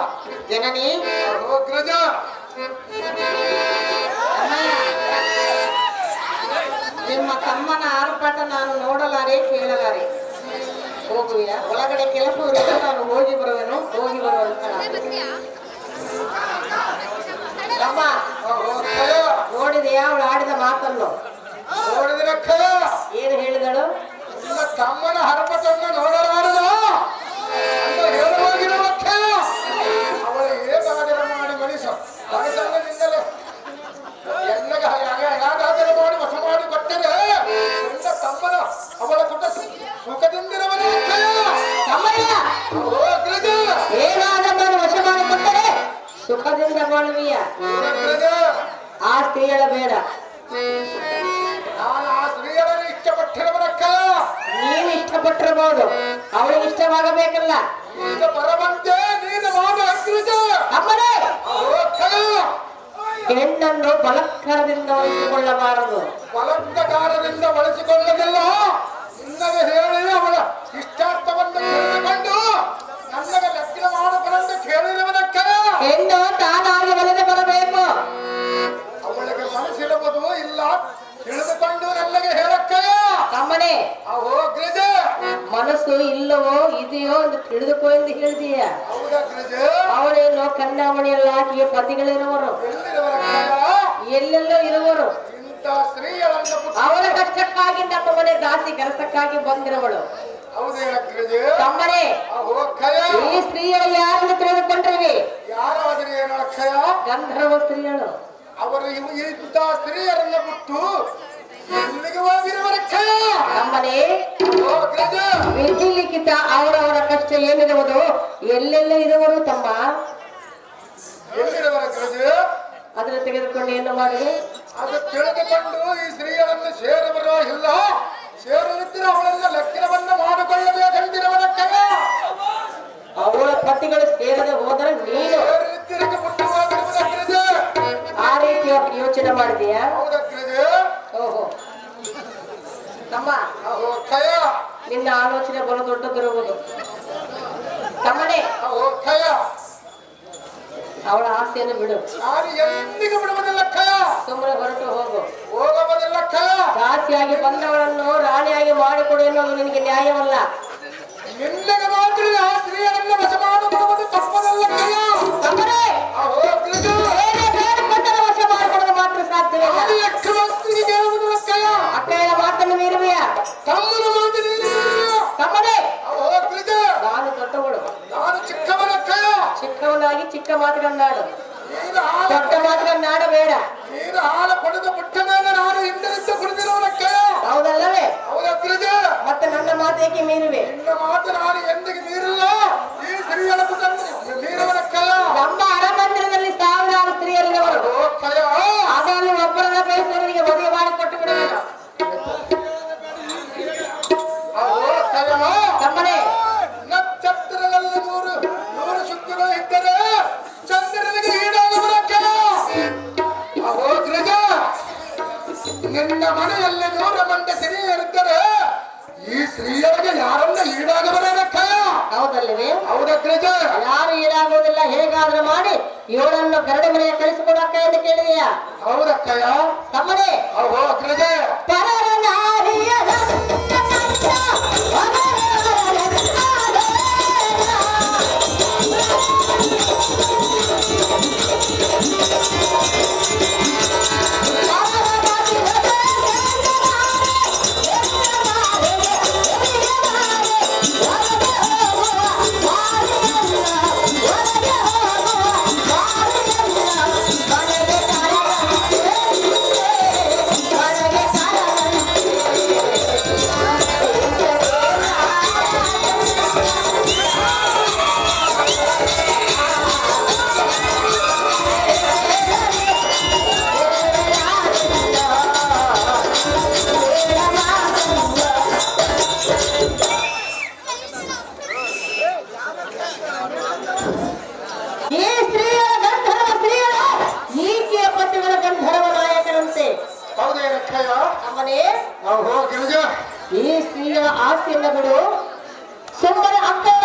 ಜನನಿ ಅಗ್ರಜ ನಿಮ್ಮ ತಮ್ಮನ ಆರ್ಭಟ ನಾನು ನೋಡಲಾರೆ ಕೇಳಲಾರೆ. ಹೋಗುವಿಯ ಒಳಗಡೆ ಕೆಲಸವಿಲ್ಲ, ನಾನು ಹೋಗಿ ಬರುವೆನು. ಹೋಗಿ ಬರುವಂತ ತಮ್ಮ ನೋಡಿದೆಯಾ ಅವಳು ಆಡಿದ ಮಾತನ್ನು? ನೋಡಿದ್ರಕ್ಕ ಏನು ಹೇಳಿದಳು? ನಿಮ್ಮ ತಮ್ಮನ ಹರಪಟನ್ನು ನೋಡಲಾರದ ಅಂತ ಹೇಳುವಾಗಿರುವಕ್ಕ ಅವಳ ಏನಾದರೂ ಮಾಡಿ ಮನುಷ್ಯನಿಂದಲೇ ಎಲ್ಲಗ ಯಾಗಾದರೂ ಮಾಡಿ ವಶ ಮಾಡಿ ಕೊಟ್ಟರೆ ನನ್ನ ತಮ್ಮನ ಅವಳ ಕುಟ ಸುಖದಿಂದಿರವನೇ ಏನಾದ ಮಾಡಿ ವಶ ಮಾಡಿಕೊಟ್ಟರೆ ಸುಖದಿಂದ ಬಾಳುವಿಯ. ಆ ಸ್ತ್ರೀಯಳ ಬೇಡ, ನಾನು ಆ ಸ್ತ್ರೀಯರನ್ನು ಇಷ್ಟಪಟ್ಟಿರವನಕ್ಕ. ನೀನು ಇಷ್ಟಪಟ್ಟಿರಬಹುದು, ಅವಳಿಗೆ ಇಷ್ಟವಾಗಬೇಕಲ್ಲ. ಈಗ ಬರವಂತೆ ನೀನು ಮಾಡ ಅಗ್ರಜ ಅಮ್ಮನೇ ಹೆಣ್ಣನ್ನು ಬಲತ್ಕಾರದಿಂದ ವಹಿಸಿಕೊಳ್ಳಬಾರದು. ಬಲತ್ಕಾರದಿಂದ ಬಳಸಿಕೊಳ್ಳಲಿಲ್ಲ. ನಿನ್ನಗೆ ಹೇಳಿ ಅವಳ ಇಷ್ಟಾರ್ಥವನ್ನು ತಿಳಿದುಕೊಂಡು ನನ್ನಗೆ ಲಗ್ನ ಮಾಡಬಾರಂತ ಕೇಳಿರುವನಕ್ಕ. ಹೆಣ್ಣು ತಾನಾಗಿ ಬಲದೆ ಬರಬೇಕು. ಅವಳಿಗೆ ಮನಸ್ಸಿರಬಹುದು ಇಲ್ಲ ತಿಳಿದುಕೊಂಡು ನನ್ನಗೆ ಹೇಳಕ್ಕ. ಅಮ್ಮನೇ ಅಗ್ರಜ ಮನಸ್ಸು ಇಲ್ಲವೋ ಇದೆಯೋ ಅಂತ ತಿಳಿದುಕೋ ಎಂದು ಹೇಳಿದೀಯ. ಹೌದಗ್ರಜ ಅವಳೇನೋ ಕನ್ಯಾಮಣಿಯಲ್ಲ, ಆಕೆಯ ಪತಿಗಳಿರುವರು, ಎಲ್ಲೆಲ್ಲೋ ಇರುವರು. ಇಂಥ ಸ್ತ್ರೀಯರನ್ನು ಅವರ ಕಷ್ಟಕ್ಕಾಗಿ ನಮ್ಮ ಮನೆ ದಾಸಿ ಕೆಲಸಕ್ಕಾಗಿ ಬಂದಿರುವಳು. ಹೌದೇನಗ್ರಜ ತಮ್ಮನೇ ಈ ಸ್ತ್ರೀಯರು ಯಾರನ್ನು ತಿಳಿದುಕೊಂಡ್ರಿವಿ? ಯಾರಾದರೂ ಏನೋ ಅಕ್ಷಯ ಗಂಧರ್ವ ಸ್ತ್ರೀಯಳು. ಅವರು ಇಂಥ ಸ್ತ್ರೀಯರನ್ನ ಬಿಟ್ಟು ಎಲ್ಲಿಗೆ ಹೋಗಿರುವರಕ್ಷಯ. ತಮ್ಮನೇ ವಿಧಿ ಲಿಖಿತ ಅವರವರ ಕಷ್ಟ ಏನಿರುವುದು ಎಲ್ಲೆಲ್ಲ ಇರುವರು ತಮ್ಮ. ಎಲ್ಲಿರುವರಗ್ರಜ ಅದನ್ನು ತೆಗೆದುಕೊಂಡು ಏನು ಮಾಡಿದೆ? ಅದು ತಿಳಿದುಕೊಂಡು ಈ ಸ್ತ್ರೀಯರನ್ನು ಸೇರುವರೋ ಇಲ್ಲ, ಸೇರುತ್ತಿರ ಅವಳನ್ನ ಲಗ್ನವನ್ನ ಮಾಡಿಕೊಳ್ಳಬೇಕೆಂದಿರುವರಕ್ಷಯ. ಅವಳ ಪತಿಗಳು ಸೇರದೆ ಹೋದರೆ ನೀನು ಸೇರುತ್ತಿರಕ್ಕೆ ಬಿಟ್ಟು ಹೋಗಿರುವರಗ್ರಜ. ಆ ರೀತಿ ಯೋಚನೆ ಮಾಡಿದೀಯಾ? ಹೌದಗ್ರಜ. ಓಹೋ ತಮ್ಮ, ಖಯ ನಿನ್ನ ಆಲೋಚನೆ ಬಲು ದೊಡ್ಡದಿರುವುದು. ತಮ್ಮನೇ ಖಯ ಅವಳ ಆಸೆಯನ್ನು ಬಿಡು. ನಾನು ಎಂದಿಗೂ ಬಿಡುವುದಿಲ್ಲ ಖಯ. ಸುಮ್ಮನೆ ಹೊರಟು ಹೋಗು. ಹೋಗುವುದಿಲ್ಲ ಖಯ. ದಾಸಿಯಾಗಿ ಬಂದವಳನ್ನು ರಾಣಿಯಾಗಿ ಮಾಡಿಕೊಡು ಎನ್ನುವುದು ನಿನಗೆ ನ್ಯಾಯವಲ್ಲ. ನಿನ್ನಗೆ ಮಾತ್ರ ಆ ಸ್ತ್ರೀಯರನ್ನ ವಶ ಮಾಡಿಕೊಡುವುದು ತಪ್ಪದಲ್ಲ ಖಯ. ತಮ್ಮನೇ ವಶ ಮಾಡಿಕೊಡೋದು ಮಾತ್ರ ಸಾಧ್ಯವಿಲ್ಲ. ಅಕ್ಕಯ್ಯ ಮಾತನ್ನು ಮೀರುವೆಯ? ತಮ್ಮನ ಮಾತು ತಮ್ಮನೇ ನಾನು ದೊಡ್ಡವಳು, ನಾನು ಚಿಕ್ಕವನ ಖಯ. ಚಿಕ್ಕವನಾಗಿ ಚಿಕ್ಕ ಮಾತುಗಳನ್ನಾಡು, ನೀನು ಹಾಲು ದೊಡ್ಡ ಮಾತುಗಳನ್ನಾಡಬೇಡ. ನೀನು ಹಾಲು ಕೊಡದ ಬಿಟ್ಟ ಮೇಲೆ ನಾನು ಹಿಂದೆನಿಂದ ಕುಡಿದಿರುವನ ಖಯ. ಹೌದಲ್ಲವೇ? ಹೌದಗ್ರಜ. ಮತ್ತೆ ನನ್ನ ಮಾತೇಕೆ ಮೀರುವೆ? ನಿನ್ನ ಮಾತು ನಾನು ಎಂದಿಗೆ ಮೀರಿಲ್ಲ. ಈ ಸ್ತ್ರೀಯರ ಮೀರುವನ ಖಯ. ನಮ್ಮ ಅರಮಂದಿರದಲ್ಲಿ ಸಾವಿರಾರು ಸ್ತ್ರೀಯರಿರುವರು. ಖಯ ಅದರಲ್ಲಿ ಒಬ್ಬರನ್ನ ಬಯಸುವವರಿಗೆ ಮದುವೆ ಮಾಡಿಕೊಟ್ಟು ಬಿಡಬೇಕು. ತಮ್ಮನೇ ನಕ್ಷತ್ರದಲ್ಲಿ ನೂರು ಶುದ್ಧಿಗಳು ಇದ್ದರೆ ಚಂದ್ರನಿಗೆ ಈಡಾಗುವ ಖಯ. ಅಹೋಗ್ರಜ ನಿನ್ನ ಮನೆಯಲ್ಲಿ 100 ಮಂದಿ ಸ್ತ್ರೀಯರಿದ್ದರೆ ಈ ಸ್ತ್ರೀಯರಿಗೆ ಯಾರನ್ನ ಈಡಾಗಬರ ಖಯ. ಹೌದಲ್ಲವೇ? ಹೌದಗ್ರಜ. ಯಾರು ಈಡಾಗುವುದಿಲ್ಲ. ಹೇಗಾದ್ರೂ ಮಾಡಿ ಇವಳನ್ನು ಗರಡಿ ಮನೆಯ ಕಳಿಸಿಕೊಡಕ್ಕ ಎಂದು ಕೇಳಿದೆಯಾ? ಹೌದಕ್ಕಯ್ಯ. ತಮ್ಮನೇ ಅಹೋಗ್ರಜ ಪರರ ನಾರಿಯರ ಈ ಸ್ತ್ರೀಯ ಆಸ್ತಿಯನ್ನು ಬಿಡು. ಸುಮ್ಮನೆ ಅಕ್ಕನ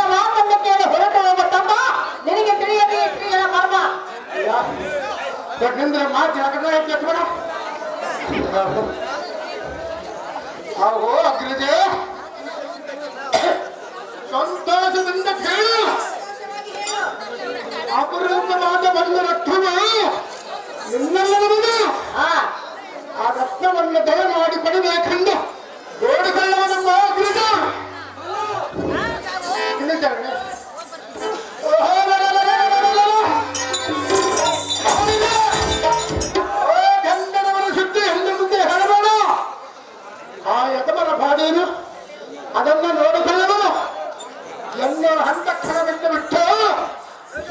ಒಂದು ಹಂತಕ್ಷಣವಿಟ್ಟು ಬಿಟ್ಟು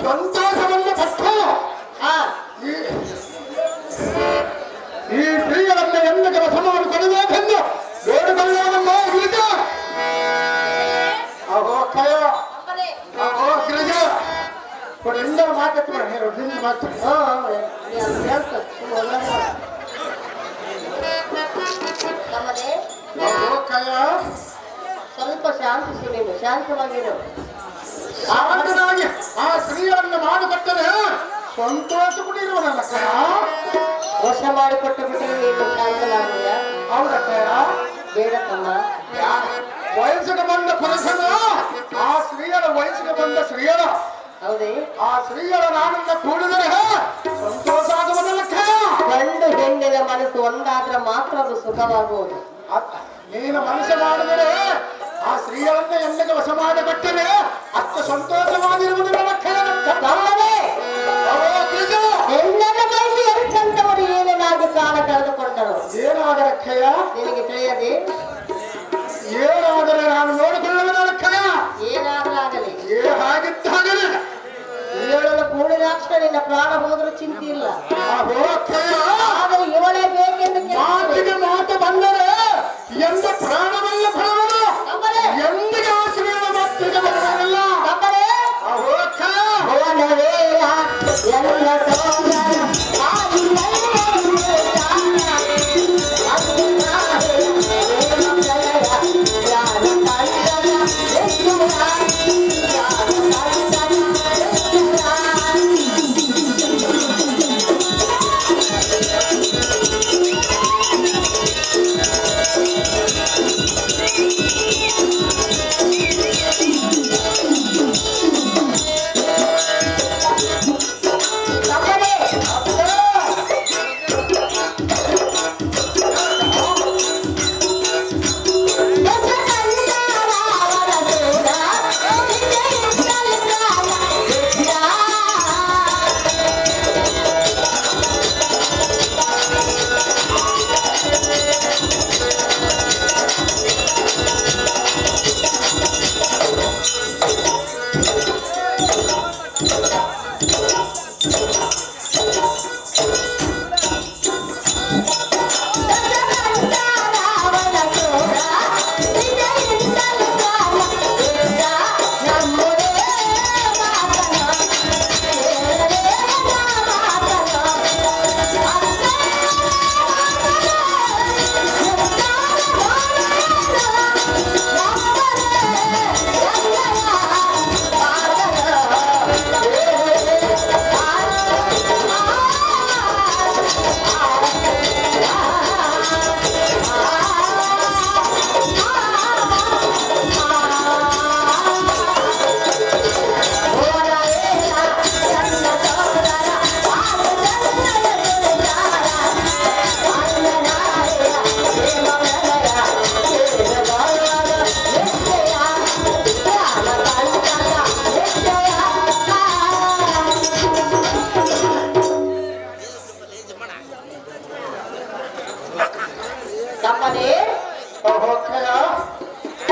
ಸಂತೋಷವನ್ನು ಪಟ್ಟು ಈ ಸ್ತ್ರೀಗಳನ್ನು ಎಂದಿಗೆ ವಶ ಮಾಡಿಕೊಳ್ಳಬೇಕೆಂದು ಬೇಡಿಕೊಳ್ಳೋದಮ್ಮ ಗಿರಿಜ. ಅಹೋ ಕಯ ಅಹೋ ಗಿರಿಜ ಎಲ್ಲರೂ ಮಾತಾಡ್ತಾರೆ ನೀವು ಹಿಂದೆ ಮಾತಾಡ್ತಾರೆ. ಅಹೋ ಕಯ ಸ್ವಲ್ಪ ಶಾಂತಿಸು, ನೀನು ಶಾಂತವಾಗಿರು. ಸಾಮಾನ್ಯವಾಗಿ ಆ ಸ್ತ್ರೀಯನ್ನು ಮಾಡಿಕೊಟ್ಟರೆ ಸಂತೋಷ ಪಡಿರುವನಲ್ಲ ಕಯ. ವಶ ಮಾಡಿಕೊಟ್ಟು ಬಿಟ್ಟರೆ ನೀನು ಶಾಂತನಾಗುವುದ? ಹೌದಕ್ಕಯ್ಯ. ಬೇಡ ತಮ್ಮ. ವಯಸ್ಸಿಗೆ ಬಂದ ಪುರುಷನ ಆ ಸ್ತ್ರೀಯರ ವಯಸ್ಸಿಗೆ ಬಂದ ಸ್ತ್ರೀಯರ ಹೌದೇ? ಆ ಸ್ತ್ರೀಯರ ನಾನನ್ನ ಕೂಡಿದರೆ ಸಂತೋಷ ಆಗುವುದಲ್ಲ ಕಯ. ಗಂಡು ಹೆಣ್ಣಿನ ಮನಸ್ಸು ಒಂದಾದ್ರೆ ಮಾತ್ರ ಅದು ಸುಖವಾಗುವುದು. ನೀನು ಮನಸ್ಸು ಮಾಡಿದರೆ ಆ ಸ್ತ್ರೀಯರನ್ನ ಎಂದಿಗೆ ವಶ ಮಾಡಿಕೊಟ್ಟರೆ ಅಷ್ಟು ಸಂತೋಷವಾಗಿರುವುದಿಲ್ಲ ಕಯ. ಹೆಣ್ಣನ್ನು ಬಯಸಿ ಎಂತವರು ಏನೇನಾಗಿ ಪ್ರಾಣ ಕಳೆದುಕೊಂಡರು. ಏನಾದರೆ ಕಯ? ನಿನಗೆ ತಿಳಿಯದೆ? ಏನಾದರೆ ನಾನು ನೋಡಿಕೊಳ್ಳುವುದಲ್ಲ ಕಯ. ಏನಾಗಲಾಗಲಿ, ಹಾಗಿದ್ದಾಗಲೇ ಏಳಲು ಕೂಡಿದಾಕ್ಷಣ ನಿನ್ನ ಪ್ರಾಣ ಹೋದರೂ ಚಿಂತೆ ಇಲ್ಲ. ಆದರೆ ಇವಳೇ ಬೇಕೆಂದು ಮಾತಿಗೆ ಮಾತು ಬಂದರೆ ಎಂದು ಪ್ರಾಣವಲ್ಲ ಫಲವನು ಎಂದಿಗೆ ಆಶ್ರಯದ ಮಾತಿಗೆ ಬರಲಿಲ್ಲ.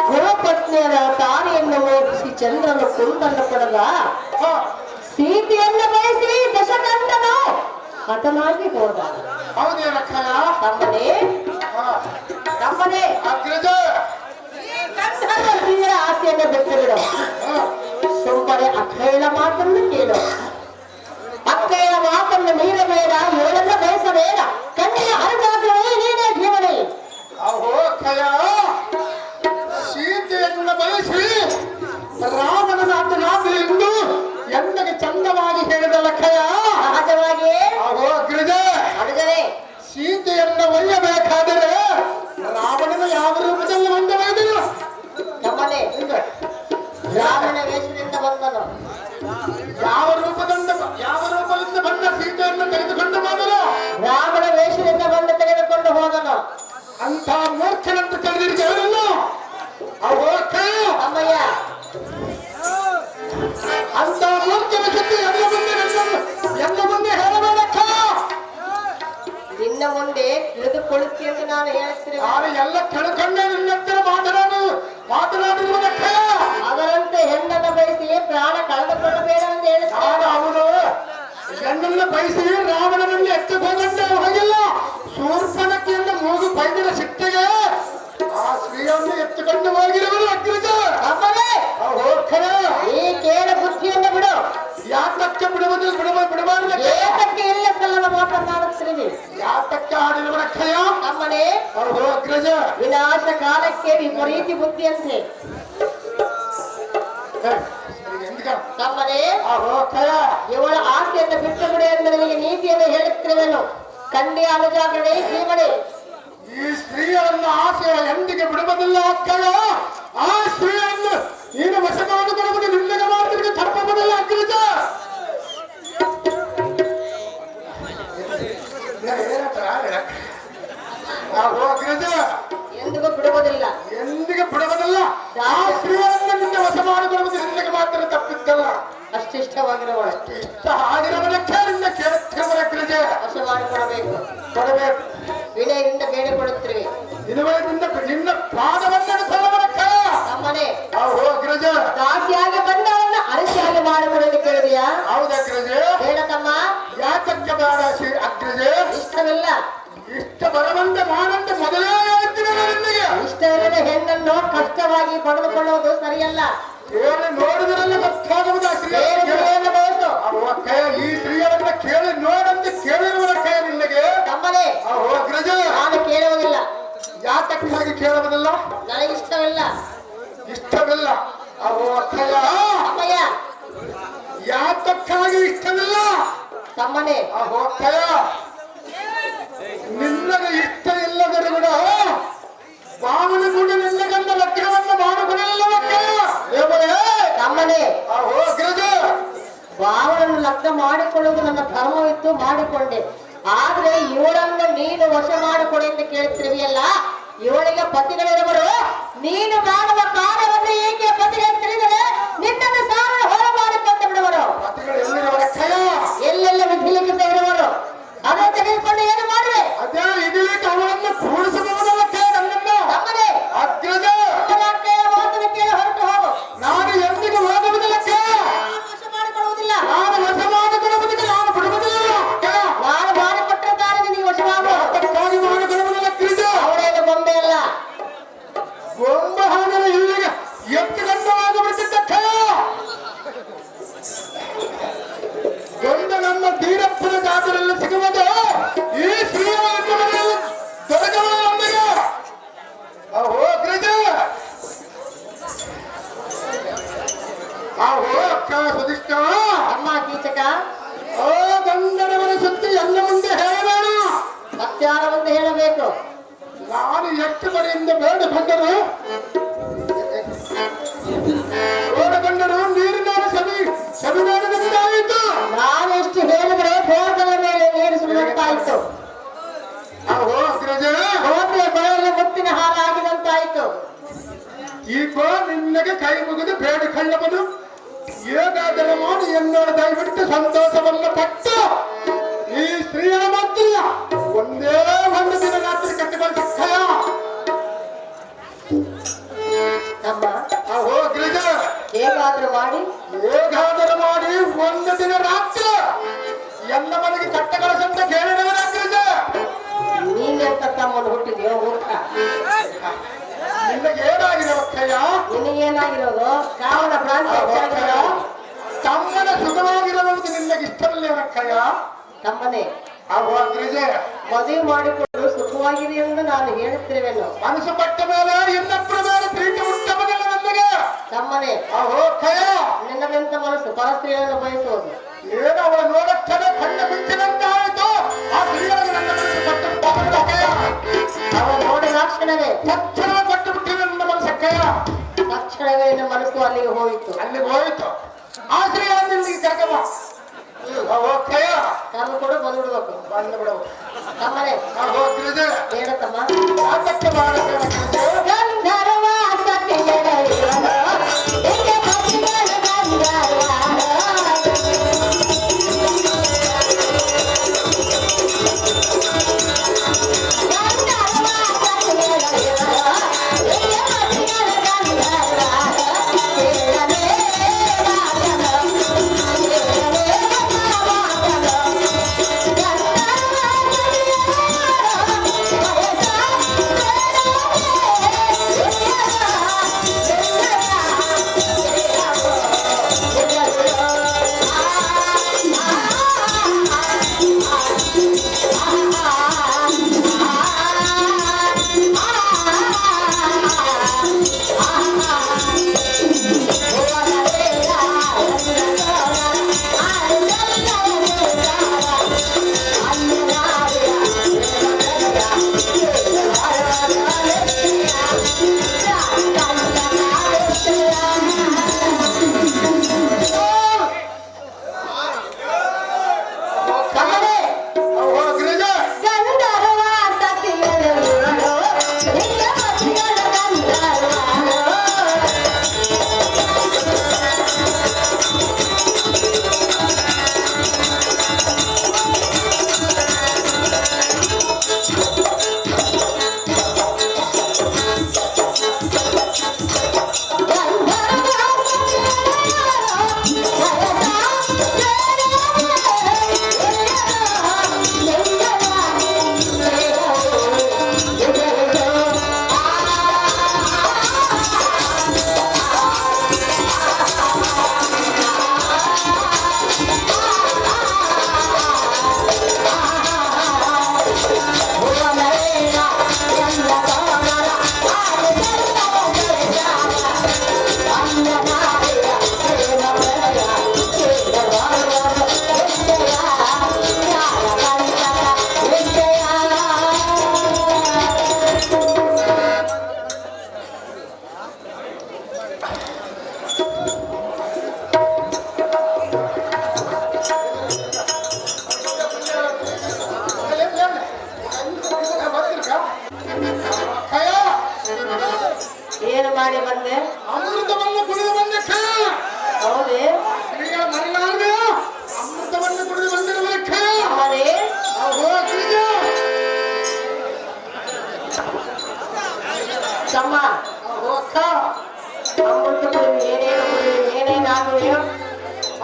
ಗುರುಪತ್ನಿಯರ ತಾರೆಯನ್ನು ಮೋಹಿಸಿ ಚಂದ್ರನು ಕುಂದನ್ನು ಕೊಡದ ಸೀತೆಯನ್ನು ಬಯಸಿ ದಶಕಂಠನು ಹತನಾಗಿ ಹೋದ. ತಮ್ಮನೇ ತಮ್ಮನೇ ಸ್ತ್ರೀಯರ ಆಸೆಯನ್ನು ಬಿಟ್ಟು ಬಿಡು. ಸುಮ್ಮನೆ ಅಕ್ಕಯ್ಯನ ಮಾತನ್ನು ಕೇಳು. ಅಕ್ಕಯ್ಯನ ಮಾತನ್ನು ಮೀರಬೇಡ, ಇವಳನ್ನ ಬಯಸಬೇಡ. ಕಣ್ಣಿನ ಅರ್ಧಾಗ್ರವೇ ನೀನೇ ಜೀವನೇ. ಸೀತೆಯನ್ನು ಬಯಸಿ ರಾಮನ ನಾಡು ಎಂದು ಎಂದಗೆ ಚಂದವಾಗಿ ಹೇಳಿದ ಲಕ್ಕಯ್ಯ. ಸಹಜವಾಗಿ ಅಡಿದರೆ ಸೀತೆಯನ್ನು ಒಯ್ಯಬೇಕಾದರೆ ರಾವಣನ ಯಾವ ರೂಪದಲ್ಲಿ ಬಂದವೈದಿಲ್ಲ. ತಮ್ಮನೇ ರಾಮನ ವೇಷದಿಂದ ಬಂದನು. ಯಾವ ರೂಪದಿಂದ ಬಂದ ಸೀತೆಯನ್ನು ತೆಗೆದುಕೊಂಡು ಬಂದನು. ರಾಮನ ವೇಷದಿಂದ ಬಂದು ತೆಗೆದುಕೊಂಡು ಹೋದನು. ಅಂತ ಮೂರ್ಖನಂತ ತಿಳಿದಿರಿಕೆಯನ್ನು ಅಮ್ಮಯ್ಯ ಅಂತ ಮೂರ್ಖನ ಸುದ್ದಿ ಎಲ್ಲ ಮುಂದೆ ಹೇಳಬೇಡಕ್ಕ. ನಿನ್ನ ಮುಂದೆ ತಿಳಿದುಕೊಳ್ಳುತ್ತೆ ಎಂದು ನಾನು ಹೇಳ್ತೀನಿ. ನಾನು ಎಲ್ಲ ತಿಳ್ಕೊಂಡೆ ನಿನ್ನಂತೆ ಮಾತನಾಡುವುದಕ್ಕ. ಅದರಂತೆ ಹೆಣ್ಣನ್ನು ಸೀತೆಯನ್ನು ಬಯಸಿ ರಾವಣನನ್ನು ಎತ್ತುಕೊಂಡಂತೆ ಹೋಗಿಲ್ಲ. ಶೂರ್ಪಣಖಿಯಿಂದ ಮೂಗು ಬೈದಿರ ಸಿಟ್ಟಿಗೆ ಆ ಸ್ತ್ರೀಯನ್ನು ಎತ್ತುಕೊಂಡು ಹೋಗಿರುವುದು ಅಗ್ರಜ. ಹೋಗ್ತಾರೆ ಈ ಕೇಳ ಬುದ್ಧಿಯನ್ನು ಬಿಡು. ಯಾತಕ್ಕೆ ಬಿಡುವುದು ಬಿಡಬಾರ್ದು. ಏತಕ್ಕೆ ಇಲ್ಲ ಸಲ್ಲದ ಮಾತನಾಡುತ್ತಿರುವೆ. ಯಾತಕ್ಕೆ ಆಡಿರುವ ರಕ್ಷಯ ನಮ್ಮನೆ ಅಗ್ರಜ. ವಿನಾಶ ಕಾಲಕ್ಕೆ ವಿಪರೀತಿ ಬುದ್ಧಿಯಂತೆ. ತಮ್ಮನೆ ಇವಳ ಆಸೆಯನ್ನು ಬಿಟ್ಟು ಬಿಡಿ ಎಂದು ನಿಮಗೆ ನೀತಿಯನ್ನು ಹೇಳುತ್ತಿರುವೆನು. ಕನ್ಯೆ ಅನುಜಾಗರಣೆ ಜೀವನೆ. ಈ ಸ್ತ್ರೀಯನ್ನು ಆಸೆಯ ಎಂದಿಗೆ ಬಿಡುವುದಿಲ್ಲ ಅಕ್ಕಳ. ಆ ಸ್ತ್ರೀಯನ್ನು ನೀನು ವಶಮಾಡಿಕೊಳ್ಳುವುದು ನಿನ್ನಗೆ ಮಾತಿಗೆ ತಪ್ಪುವುದಿಲ್ಲ ಅಗ್ರಜ. ಅಗ್ರಜ ಎಂದಿಗೂ ಬಿಡುವುದಿಲ್ಲ. ಎಂದಿಗೆ ಬಿಡುವುದಿಲ್ಲ. ಆ ಸ್ತ್ರೀಯನ್ನು ನಿನ್ನ ವಶ ಮಾಡಿಕೊಳ್ಳುವುದು ನಿನ್ನಗೆ ಮಾತ್ರ ತಪ್ಪಿದ್ದಲ್ಲ. ಅಷ್ಟಿಷ್ಟವಾಗಿರುವ ಇಷ್ಟ ಆಗಿರುವುದಕ್ಕೆ ನಿನ್ನ ಕೇಳುತ್ತಿರುವ ಅಗ್ರಜ ವಶ ಮಾಡಿಕೊಡಬೇಕು. ಕೊಡಬೇಕು. ವಿನಯದಿಂದ ಬೇಡಿಕೊಳ್ಳುತ್ತಿರುವೆ. ಇದುವರೆಗಿಂದ ನಿನ್ನ ಪಾದವನ್ನೆಡೆಸಲವರಕ್ಕ ನಮ್ಮನೆ ಅಗ್ರಜ. ದಾಸಿಯಾಗಿ ಬಂದವನ್ನ ಅರಸಿಯಾಗಿ ಮಾಡಿಕೊಳ್ಳಲು ಕೇಳಿದೆಯಾ? ಹೌದಗ್ರಜ. ಹೇಳತಮ್ಮ. ಯಾತಕ್ಕೆ ಬೇಡ ಅಗ್ರಜ? ಇಷ್ಟವಿಲ್ಲ. ಇಷ್ಟ ಬರುವಂತೆ ಮಾಡಂತೆ ಮೊದಲೇ ಹೇಳ್ತೀನಿ ನಿನಗೆ. ಇಷ್ಟವಿಲ್ಲದ ಹೆಣ್ಣನ್ನು ಕಷ್ಟವಾಗಿ ಪಡೆದುಕೊಳ್ಳುವುದು ಸರಿಯಲ್ಲ. ಕೇಳಿ ನೋಡಿದ್ರಲ್ಲ ಗೊತ್ತಾಗುವುದು. ಈ ಸ್ತ್ರೀಯರನ್ನ ಕೇಳಿ ನೋಡಂತೆ ಕೇಳಿರುವ ಕೈ ನಿನಗೆ. ತಮ್ಮನೇ ಅಗ್ರಜ. ನಾನು ಕೇಳುವುದಿಲ್ಲ. ಯಾತಕ್ಕಾಗಿ ಕೇಳುವುದಿಲ್ಲ? ನನಗಿಷ್ಟವಿಲ್ಲ. ಇಷ್ಟವಿಲ್ಲ. ಅಮ್ಮಯ್ಯ ಯಾತಕ್ಕಾಗಿ ಇಷ್ಟವಿಲ್ಲ? ತಮ್ಮನೇ ನಿನ್ನಗೆ ಇಷ್ಟ ಇಲ್ಲದರೂ ಕೂಡ ಬಾವನ ಕೂಡ ನಿನ್ನ ಗಂಡ ಲಗ್ನವನ್ನು ಮಾಡಿಕೊಳ್ಳಲಿಲ್ಲವಕ್ಕ. ತಮ್ಮನೇ ಅಗ್ರಜ. ಬಾವನನ್ನು ಲಗ್ನ ಮಾಡಿಕೊಳ್ಳುವುದು ನನ್ನ ಧರ್ಮವಿತ್ತು, ಮಾಡಿಕೊಂಡೆ. ಆದ್ರೆ ಇವಳನ್ನು ನೀನು ವಶ ಮಾಡಿಕೊಡಿ ಎಂದು ಕೇಳುತ್ತಿರುವಿಯಲ್ಲ. ಇವಳಿಗೆ ಪತಿಗಳಿರುವರು. ನೀನು ಮಾಡುವ ಕಾರ್ಯವನ್ನು ಏಕೆ ಪತಿಗೆ ತಿಳಿದರೆ ನಿನ್ನನ್ನು ಸಾರ ಹೊರ ಮಾಡಿಕೊಂಡು ಬಿಡುವರು. ಎಲ್ಲೆಲ್ಲ ವಿಧಿಲಿಖಿತ ಇರುವರು. ಅದನ್ನು ತೆಗೆದುಕೊಂಡು ಏನು ಮಾಡುವೆ? ಅದೇ ಇದಕ್ಕೆ ಅವಳನ್ನು ಕೂಡಿಸಬಹುದಲ್ಲ ನನ್ನನ್ನು. ತಮ್ಮನೇ ಅಗ್ರಜ. ಮಾತನ್ನು ಕೇಳಿ ಹೊರಟು ಹೋಗು. ನಾನು ಎಂದಿಗೂ ಹೋಗುವುದಿಲ್ಲ. ವಶ ಮಾಡಿಕೊಳ್ಳುವುದಿಲ್ಲ. ನಾನು ವಶ ಮಾಡಿಕೊಳ್ಳುವುದಕ್ಕೆ ನಾನು ಬಿಡುವುದಿಲ್ಲ. ನಾನು ಮಾಡಿಕೊಟ್ಟಿದ್ದಾರೆ ನಿನಗೆ ವಶವಾಗುವುದು. ಮಾಡಿಕೊಳ್ಳುವುದಿಲ್ಲ ಅಗ್ರಜ. ಅವಳೇನು ಗೊಂಬೆ ಅಲ್ಲ. ಗೊಂಬೆ ಹಾಗಲ್ಲ. ಇಲ್ಲಿಗೆ ಎಷ್ಟು ಗಂಡವಾಗಬಿಟ್ಟಿದ್ದ ಗಂಡ ನಮ್ಮ ಧೀರಪ್ಪನ ಜಾತರಲ್ಲಿ ಸಿಗುವುದು ಈ ಶ್ರೀರಾಮ ದೊರಕುವ ನಮಗೆ. ಅಗ್ರಜ. ಅಕ್ಕ ಸುಧಿಷ್ಠ. ಅಮ್ಮ ಕೀಚಕ. ಗಂಡನವರ ಸುದ್ದಿ ಎಲ್ಲ ಮುಂದೆ ಹೇಳಬೇಡ. ಮತ್ತಾರ ಮುಂದೆ ಹೇಳಬೇಕು. ನಾನು ಎಷ್ಟು ಮನೆಯಿಂದ ಬೇಡಿಕೊಂಡರು ಓಡಗೊಂಡರು ನೀರಿನ ಸವಿದಾನದಿಂದಾಯಿತು. ನಾನು ಎಷ್ಟು ಹೇಳಿದ್ರೆ ಭೋಗದ ಮೇಲೆ ನೀರು ಸುರಿದಂತಾಯಿತು. ಅಗ್ರಜ. ಭೋಗಿಯ ಕೊಳೆಯಲ್ಲಿ ಮುತ್ತಿನ ಹಾರ ಆಗಿದಂತಾಯಿತು. ಈಗ ನಿನ್ನಗೆ ಕೈ ಮುಗಿದು ಬೇಡಿಕೊಳ್ಳಬಹುದು. ಹೇಗಾದರೂ ಮಾಡಿ ಎನ್ನೋಡ ದಯವಿಟ್ಟು ಸಂತೋಷವನ್ನು ಪಟ್ಟು ಈ ಸ್ತ್ರೀಯರ ಮಧ್ಯೆ ಒಂದೇ ಒಂದು ದಿನ ರಾತ್ರಿ ಕಟ್ಟಿಕೊಂಡು ಸಕ್ಕಯ. ನಮ್ಮ ಅಗ್ರಜ. ಹೇಗಾದ್ರೂ ಮಾಡಿ ಒಂದು ದಿನ ರಾತ್ರಿ ಎಲ್ಲ ಮನೆಗೆ ಕಟ್ಟ ಕಳಸಂತ ಕೇಳಿದವರ ಅಗ್ರಜ. ನೀನೆಂತ ತಮ್ಮನ್ನು ಹುಟ್ಟಿದ್ಯೋ ಮೂರ್ಖ. ನಿನಗೆ ಏನಾಗಿದೆ ಅಕ್ಕಯ್ಯ? ನಿನಗೇನಾಗಿರೋದು? ಕಾವನ ಪ್ರಾಂತ್ಯ ಹೆಚ್ಚಾಗಿರೋ. ತಮ್ಮನ ಸುಖವಾಗಿರೋದು ನಿನಗೆ ಇಷ್ಟವಿಲ್ಲ ಅಕ್ಕಯ್ಯ. ತಮ್ಮನೇ ಅಗ್ರಜ. ಮದುವೆ ಮಾಡಿಕೊಂಡು ಸುಖವಾಗಿದೆ ಎಂದು ನಾನು ಹೇಳುತ್ತಿರುವೆನು. ಮನಸ್ಸು ಪಟ್ಟ ಮೇಲೆ ಇನ್ನೊಬ್ಬರ ಮೇಲೆ ಪ್ರೀತಿ ಉತ್ತಮದಿಲ್ಲ ನನಗೆ. ತಮ್ಮನೇ ಅಕ್ಕಯ್ಯ. ನಿನ್ನದಂತ ಮನಸ್ಸು ಪರಸ್ತ್ರೀಯನ್ನು ಬಯಸುವುದು. ಏನು ಅವಳ ನೋಡಕ್ಷಣ ಕಣ್ಣ ಬಿಚ್ಚಿದಂತಾಯಿತು. ಆ ಸ್ತ್ರೀಯರಿಗೆ ನನ್ನ ಮನಸ್ಸು ಪಟ್ಟು ಅಕ್ಕಯ್ಯ. ಅವಳು ನೋಡಿದ ಕ್ಷಣವೇ ತಕ್ಷಣ ಪಟ್ಟು ಬಿಟ್ಟಿದೆ ನನ್ನ ಮನಸ್ಸು ಅಕ್ಕಯ್ಯ. ತಕ್ಷಣವೇ ನಿನ್ನ ಮನಸ್ಸು ಅಲ್ಲಿಗೆ ಹೋಯಿತು. ಅಲ್ಲಿಗೆ ಹೋಯಿತು. ಆ ಸ್ತ್ರೀಯನ್ನು ಇಲ್ಲಿಗೆ ಕರ್ಕಮ್ಮ. ಅಕ್ಕಯ್ಯ. ಕರ್ಮ ಕೂಡ ಬಂದ್ಬಿಡ್ಬೇಕು. ಬಂದು ಬಿಡವು. ತಮ್ಮನೇ ಅಗ್ರಜ. ಹೇಳತಮ್ಮ. ಯಾತಕ್ಕೆ ಮಾಡಬೇಡ ಗಂಧರ್ವ ಸತಿಯರ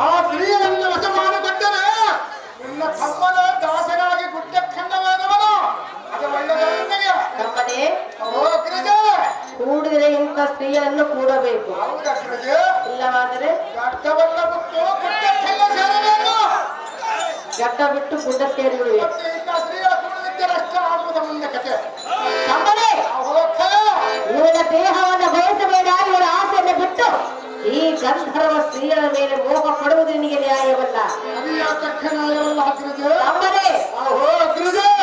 ಆ ಸ್ತ್ರೀಯರನ್ನು ವಶ ಮಾಡಿಕೊಟ್ಟರೆ ನಿನ್ನ ತಮ್ಮನ ದಾಸನಾಗಿ ಗುಡ್ಡ ಖಂಡವಾದವನು ಅದು ಒಳ್ಳೆಯ ತಮ್ಮನೇ ಓ ಗಿರಿಜ ಕೂಡಿದರೆ ಇಂಥ ಸ್ತ್ರೀಯನ್ನು ಕೂಡಬೇಕು, ಹೌದಾ ಗಿರಿಜ ಇಲ್ಲವಾದರೆ ಗಡ್ಡವನ್ನ ಬಿಟ್ಟು ಗುಡ್ಡ ಖಂಡ ಸೇರಬೇಕು. ಗಡ್ಡ ಬಿಟ್ಟು ಗುಡ್ಡ ಸೇರಿರುವೆ. ಮತ್ತೆ ಇಂಥ ಸ್ತ್ರೀಯರ ಕೂಡದಿದ್ದರೆ ಅಷ್ಟೇ ಆಗುವುದ ಮುಂದೆ ಕತೆ. ತಮ್ಮನೇ ಇವಳ ದೇಹವನ್ನು ಬಯಸಬೇಡ, ಇವಳ ಆಸೆಯನ್ನು ಬಿಟ್ಟು ಈ ಗಂಧರ್ವ ಸ್ತ್ರೀಯರ ಮೇಲೆ ಮೋಹ ಪಡುವುದು ನಿನಗೆ ನ್ಯಾಯವಲ್ಲ. ತಮ್ಮನೇ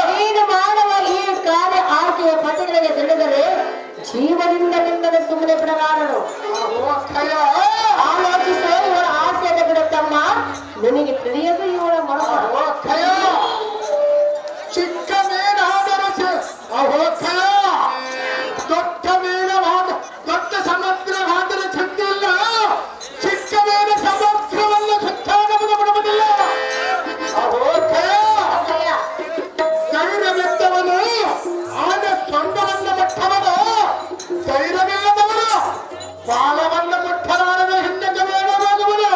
ನೀನು ಮಾಡುವ ಈ ಕಾರ್ಯ ಆಕೆಯ ಪತಿಗಳಿಗೆ ತಿಳಿದರೆ ಜೀವದಿಂದ ನಿನ್ನನ್ನು ಸುಮ್ಮನೆ ಬಿಡಲಾರರು. ಆಲೋಚಿಸೋ ಇವಳ ಆಸೆಯನ್ನು ಬಿಡುತ್ತಮ್ಮ, ನಿನಗೆ ತಿಳಿಯದು ಇವಳ ಮನಸ್ಸು. ಚಿಕ್ಕ ಮೇಲಾದರೂ ದೊಡ್ಡ ಮೇಲವಾದ ದೊಡ್ಡ ಸಮಗ್ರವಾದರೆ ಚಿಂತಿಲ್ಲ, ಚಿಕ್ಕ ಮೇಲೆ ಸಮಗ್ರವಲ್ಲ ಸುತ್ತಾಡಬಹುದು ಬಿಡುವುದಿಲ್ಲ. ಧೈರ್ಯವಿದ್ದವನು ಆದ ಸೊಂಡವನ್ನು ಮುಟ್ಟವನು, ಧೈರ್ಯವಿಲ್ಲದವನು ಬಾಲವನ್ನು ಮುಟ್ಟಲಾರದ ಹಿಂದಕ್ಕೆ ಬೇಡವಾದವನು.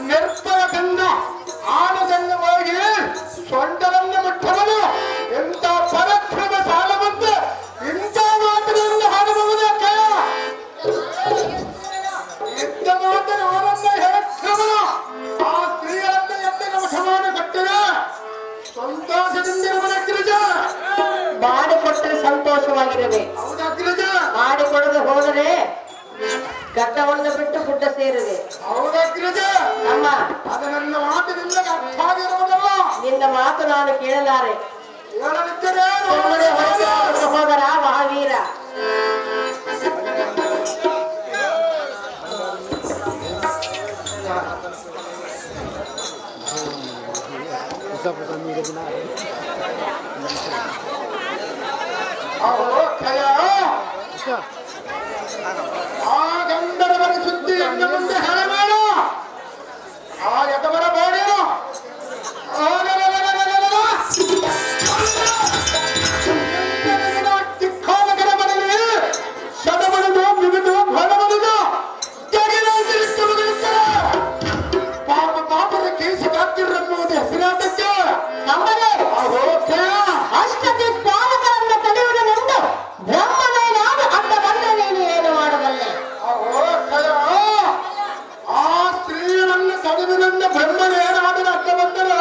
ನಿರ್ಭಯದಿಂದ ಆನದನ್ನು ಹೋಗಿ ಸೊಂಡವನ್ನು ಮುಟ್ಟವನು. ಎಂತ ಪರಕ್ರಮ ಸಾಲ ಬಂದು ಇಂಥ ಮಾತುಗಳನ್ನು ಹಾಡಬಹುದಕ್ಕ ಇಂಥ ಮಾತನ್ನು ಅವರನ್ನ ಹೇಳಕ್ರಮನು ಆ ಸ್ತ್ರೀಯರನ್ನು ಎಂದಿನ ವಶಮಾನ ಕಟ್ಟರೆ ಸಂತೋಷದಿಂದಿರುವನ ಗಿರಿಜ. ಮಾಡಿಕೊಟ್ಟರೆ ಸಂತೋಷವಾಗಿರಬೇಕು, ಹೌದಾ ಗಿರಿಜ? ಮಾಡಿಕೊಡದೆ ಹೋದರೆ ಗಡ್ಡವನ್ನು ಬಿಟ್ಟು ಗುಡ್ಡ ಸೇರಿದೆ. ಹೌದಾ ಗಿರಿಜ? ಅಮ್ಮ ಅದು ನನ್ನ ಮಾತಿನಿಂದ ಅರ್ಥ ಆಗಿರುವುದಲ್ಲ. ನಿನ್ನ ಮಾತು ನಾನು ಕೇಳಲಾರೆ. ಹೇಳಲಿದ್ದರೆ ಸುಮ್ಮನೆ ಹೊರಗೆ ಹೋದರ ಮಹಾವೀರ. ಆ ಗಂಧರ್ವರ ಸುದ್ದಿಯನ್ನು ಮುಂದೆ ಹೇಳಬೇಡ. ಆ ಯತವರ ಬೇಡೇನು ಚಿಕ್ಕಾನಗರ ಮನೆಯಲ್ಲಿ ಶತಬಡಿದು ಬಿಗಿದು ಹೊರಬಡಿದು ಪಾಪ ಪಾಪದ ಕೇಸಿ ಕಾತಿರನ್ನುವುದು ಹೆಸರಾಟಕ್ಕೆ ನಮ್ಮನೆ ಅಷ್ಟದಿಕ್ಪಾಲಕರನ್ನು ತಡೆಯುವುದೆಂದು ಬ್ರಹ್ಮನೇನಾದ ಅಡ್ಡ ಬಂದರೆ ನೀನು ಏನು ಮಾಡಬಲ್ಲೆ? ಆ ಸ್ತ್ರೀಯರನ್ನು ತಡೆಯುವುದೆಂದು ಬ್ರಹ್ಮನೇನಾದರೂ ಅಡ್ಡ ಬಂದರೆ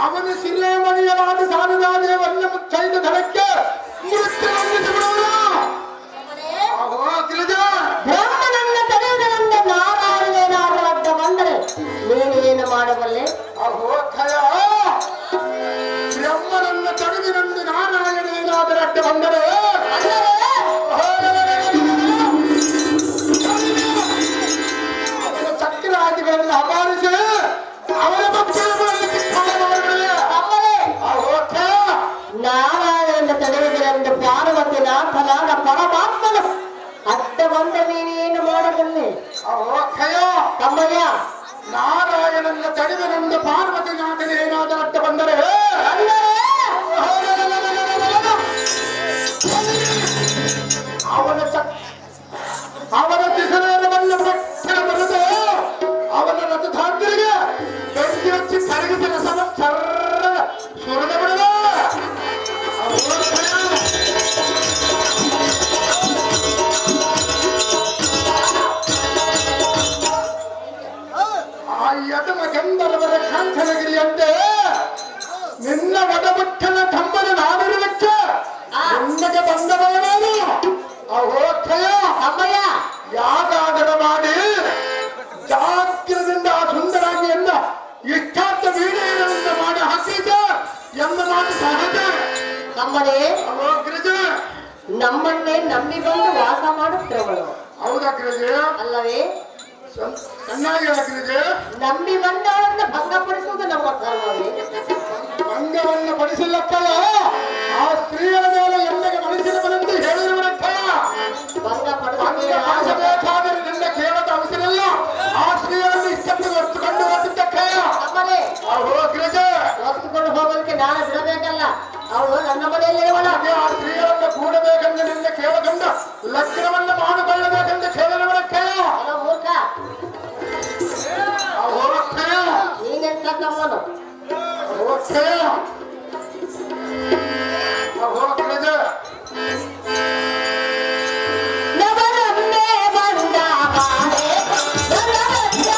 ಅವನ ಶಿರೋಮಣಿಯವಾದ ಸಾರದಾದೇವನ್ನ ಮುಚ್ಚೈದ ಧನಕ್ಕೆ ಬ್ರಹ್ಮನನ್ನು ತಡೆಯುವುದೆಂದು ನಾರಾಯಣೇನಾದರೂ ಅಡ್ಡ ಬಂದರೆ ನೀನು ಏನು ಮಾಡಬಲ್ಲೆ? ಬ್ರಹ್ಮನನ್ನು ತಡೆದಿರಂದು ನಾರಾಯಣೇನಾದರೂ ಅಡ್ಡ ಬಂದರೆ ಅವನ ಚಕ್ರಾದಿಗಳನ್ನು ಅಪಾರಿಸಿ ಅವನ ನಾರಾಯಣ ತಡೆಯುವುದೆಂದು ಪಾರ್ವತಿ ನಾಥನಾದ ಪರಮಾತ್ಮನು ಅಡ್ಡ ಬಂದ ನೀನೇನು ಮಾಡಬಲ್ಲೆ? ತಮ್ಮಯ್ಯ ನಾರಾಯಣನ ತಡೆದನೆಂದು ಪಾರ್ವತಿ ನಾಥನೇನಾದ ಅಡ್ಡ ಬಂದರೆ ಅವನ ದಿಸನೇರವನ್ನು ಪಕ್ಷ ಬರೆದು ಅವನ ರಥಧಾಂತರಿಗೆ ಬೆಂಕಿ ಹಚ್ಚಿ ಕರಗಿಸಿ ರಸವ ಸರ್ರ ಸುರಿದು ಬಿಡದ ಆ ಯತಮ ಗಂಧರ್ವರ ಕಾಂಚನಗಿರಿಯಂತೆ ನಿನ್ನ ಒಡಬುಟ್ಟನ ತಮ್ಮನ ನಾಡಿರುವುದಕ್ಕೆ ನಿನ್ನಗೆ ಬಂದವನೇನು ತಮ್ಮಯ್ಯ ಯಾಗಾಗರ ಮಾಡಿ ಜಾಗ್ರದಿಂದ ಆ ಸುಂದರಾಂಗಿಯನ್ನ ಇಷ್ಟಾರ್ಥ ವೀಣೆಯನ್ನು ಮಾಡಿ ಹಾಕಿದ ಎಂಬ ಮಾತು ಸಹಜ. ತಮ್ಮನೇ ಗಿರಿಜ ನಮ್ಮನ್ನೇ ನಂಬಿ ಬಂದು ವಾಸ ಮಾಡುತ್ತಿರುವಳು ಹೌದಾ ಗಿರಿಜ? ಅಲ್ಲವೇ? ಚೆನ್ನಾಗಿ ಗಿರಿಜ. ನಂಬಿ ಬಂದವಳನ್ನು ಭಂಗಪಡಿಸುವುದು ನಮ್ಮ ಧರ್ಮವೇ? ಭಂಗವನ್ನು ಪಡಿಸಲಕ್ಕಲ್ಲ, ಆ ಸ್ತ್ರೀಯರ ಮೇಲೆ ಎಂದಿಗೆ ಮನಸ್ಸಿನವರೆಂದು ಹೇಳಿರುವರಕ್ಕ. ಭಂಗಪಡಿಸಬೇಕಾದರೆ ನಿನ್ನ ಕೇಳದ ಅವಸರಲ್ಲ. ಆ ಸ್ತ್ರೀಯರನ್ನು ಇಷ್ಟಪಟ್ಟು ಹೊತ್ತುಕೊಂಡು ಹೋಗಿದ್ದಕ್ಕೆ ತಮ್ಮನೇ ಗಿರಿಜ ಹೊತ್ತುಕೊಂಡು ಹೋಗೋದಕ್ಕೆ ನಾನು ಬಿಡಬೇಕಲ್ಲ, ಅವಳು ನನ್ನ ಮನೆಯಲ್ಲಿ ಕೇವಲ ಆ ಸ್ತ್ರೀಯರನ್ನು ಕೂಡಬೇಕೆಂದು ನಿನ್ನ ಕೇಳಗಂಡ ಲಗ್ನವನ್ನು ಮಾಡಿಕೊಳ್ಳಬೇಕೆಂದು ಕೇಳಲವರಕ್ಕೆ ಅಲ್ಲ ಮೂರ್ಖ, ನೀನೆಂತ ತಮ್ಮನು? ನವನನ್ನೇ ಬಂದ ಬಾಳೆ, ನವನನ್ನ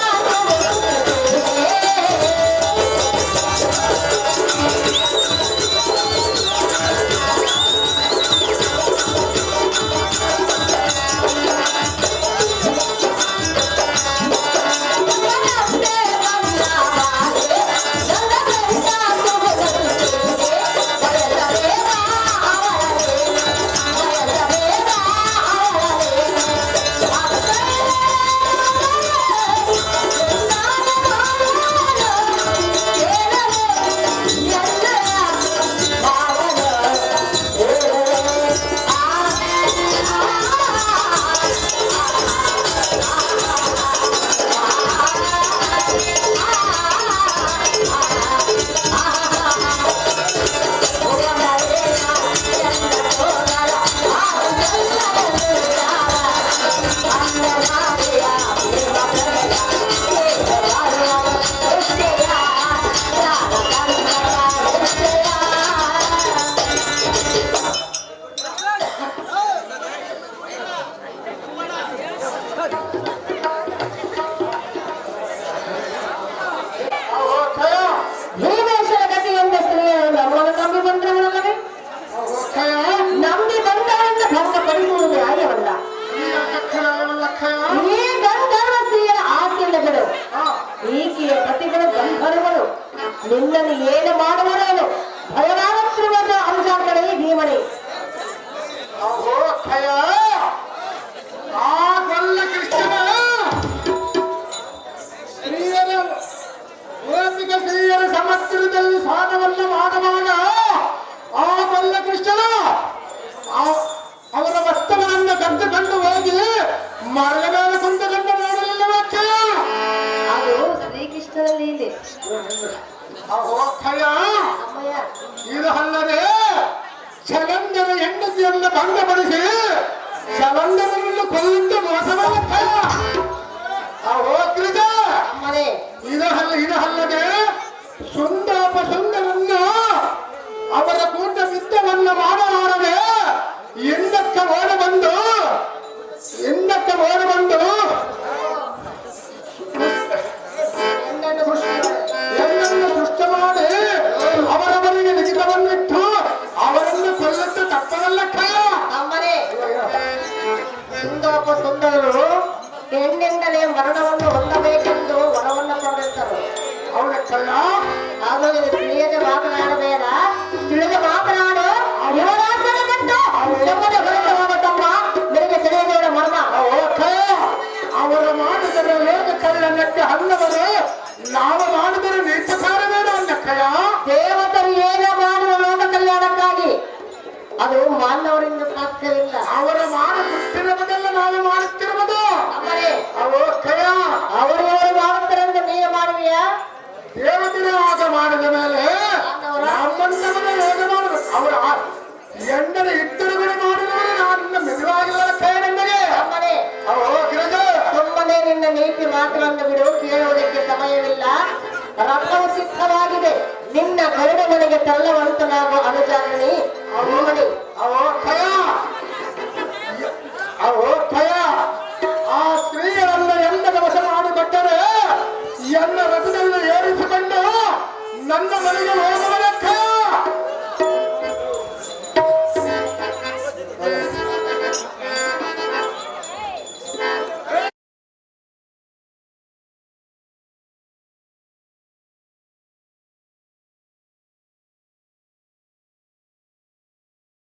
ಭೀಮೇಶ್ವರ ಗತಿಯಿಂದ ಸ್ತ್ರೀಯರು ನಮ್ಮನ್ನು ನಂಬಿ ಬಂದವರಲ್ಲವೇ? ನಂಬಿ ಬಂದವರನ್ನು ಭಂಗಪಡಿಸುವುದು ನ್ಯಾಯವಲ್ಲ. ಈ ಗಂಧರ್ವ ಸ್ತ್ರೀಯರ ಆಸೆಯಿಲ್ಲಗಳು, ಈಕೆಯ ಪತಿಗಳು ಗಂಧರ್ವರು, ನಿನ್ನನ್ನು ಏನು ಮಾಡುವರೇನು? ಭಯವಾಗುತ್ತಿರುವುದು ಅಂಜಾಕಡೆ ಭೀಮಣಿ. ಸ್ತ್ರೀಯರ ಸಮುದ್ರದಲ್ಲಿ ಸ್ನಾನವನ್ನು ಮಾಡುವಾಗ ಆ ಬಲ್ಲ ಕೃಷ್ಣನ ಅವರ ವಸ್ತುಗಳನ್ನು ಕದ್ದುಕೊಂಡು ಹೋಗಿ ಮರದ ಮೇಲೆ ಕೊಂದುಕೊಂಡು ಮಾಡಲಿಲ್ಲ ಅದು ಶ್ರೀಕೃಷ್ಣನಲ್ಲಿ ಇದೆ. ಇದು ಅಲ್ಲದೆ ಚಲಂದರ ಹೆಂಡತಿಯನ್ನು ಭಂಗಪಡಿಸಿ ಚಲಂದರನ್ನು ಕೊಲ್ಲುತ್ತ ಮೋಸವಲ್ಲ ಇದು ಅಲ್ಲದೆ ಸುಂದರ ಸುಂದರನ್ನು ಅವರ ಕೂಟ ಯುದ್ಧವನ್ನು ಮಾಡಲಾರದೆ ಹಿಂದಕ್ಕೆ ಓಡಿ ಬಂದು ಎಲ್ಲನ್ನು ಸೃಷ್ಟಿ ಮಾಡಿ ಅವರವರಿಗೆ ಲಿಖಿತವನ್ನಿಟ್ಟು ಅವರನ್ನು ಕೊಲ್ಲುತ್ತ ತಪ್ಪದಲ್ಲ ಅಮ್ಮನೇ, ಸುಂದರಪ್ಪ ಸುಂದರರು ಹೆಣ್ಣಿಂದಲೇ ಮರಣವನ್ನು ಹೊಂದಬೇಕೆಂದು ವರವನ್ನು ಪಡೆದಿದ್ದರು. ಅವರ ಕಳ್ಳ ಆಮೇಲೆ ತಿಳಿಯದೆ ಮಾತನಾಡಬೇಡ, ತಿಳಿದು ಮಾತನಾಡು. ತಮ್ಮ ಬೆಳಿಗ್ಗೆ ತಿಳಿಯಬೇಡ ಮರ್ಮ. ಅವರು ಮಾಡಿದರೆ ಲೋಕ ಕಳ್ಳನಕ್ಕೆ ಹಲ್ಲವರು, ನಾವು ಮಾಡಿದರೆ ನೀಚಕಾರವೇನ ಅನ್ನಕ್ಕಯ್ಯ. ದೇವತರು ಏನೇ ಮಾಡುವ ಲೋಕ ಕಲ್ಯಾಣಕ್ಕಾಗಿ ಅದು ಮಾನವರಿಂದ ಸಾಧ್ಯವಿಲ್ಲ. ಅವರ ಮಾಡುತ್ತಿರುವುದೆಲ್ಲ ನಾವು ಮಾಡುತ್ತಿರುವುದು. ಅಮ್ಮನೇ, ಅವರು ಮಾಡುತ್ತಾರೆಂದು ನೀನು ಮಾಡುವಿಯಾ? ದೇವತೆಯ ಆಗ ಮಾಡಿದ ಮೇಲೆ ನಮ್ಮಂತವನ್ನ ಯೋಗ ಮಾಡಬೇಕು. ಅವರ ಎಂಡರ ಇದ್ದರುಗಳು ಮಾಡಿದವರು ನಾನು ಮೆದುವಾಗಿಲ್ಲ ಕೈಯಂದರೆ ಅಮ್ಮನೇ, ಗಿರಜ ಸುಮ್ಮನೆ ನಿನ್ನ ನೀತಿ ಮಾತನ್ನು ಬಿಡು, ಕೇಳುವುದಕ್ಕೆ ಸಮಯವಿಲ್ಲ. ರಥವು ಸಿದ್ಧವಾಗಿದೆ, ನಿನ್ನ ಗರುಡ ಮನೆಗೆ ತಳ್ಳವಂತನಾಗುವ ಅನುಜಾಗ್ನಿ.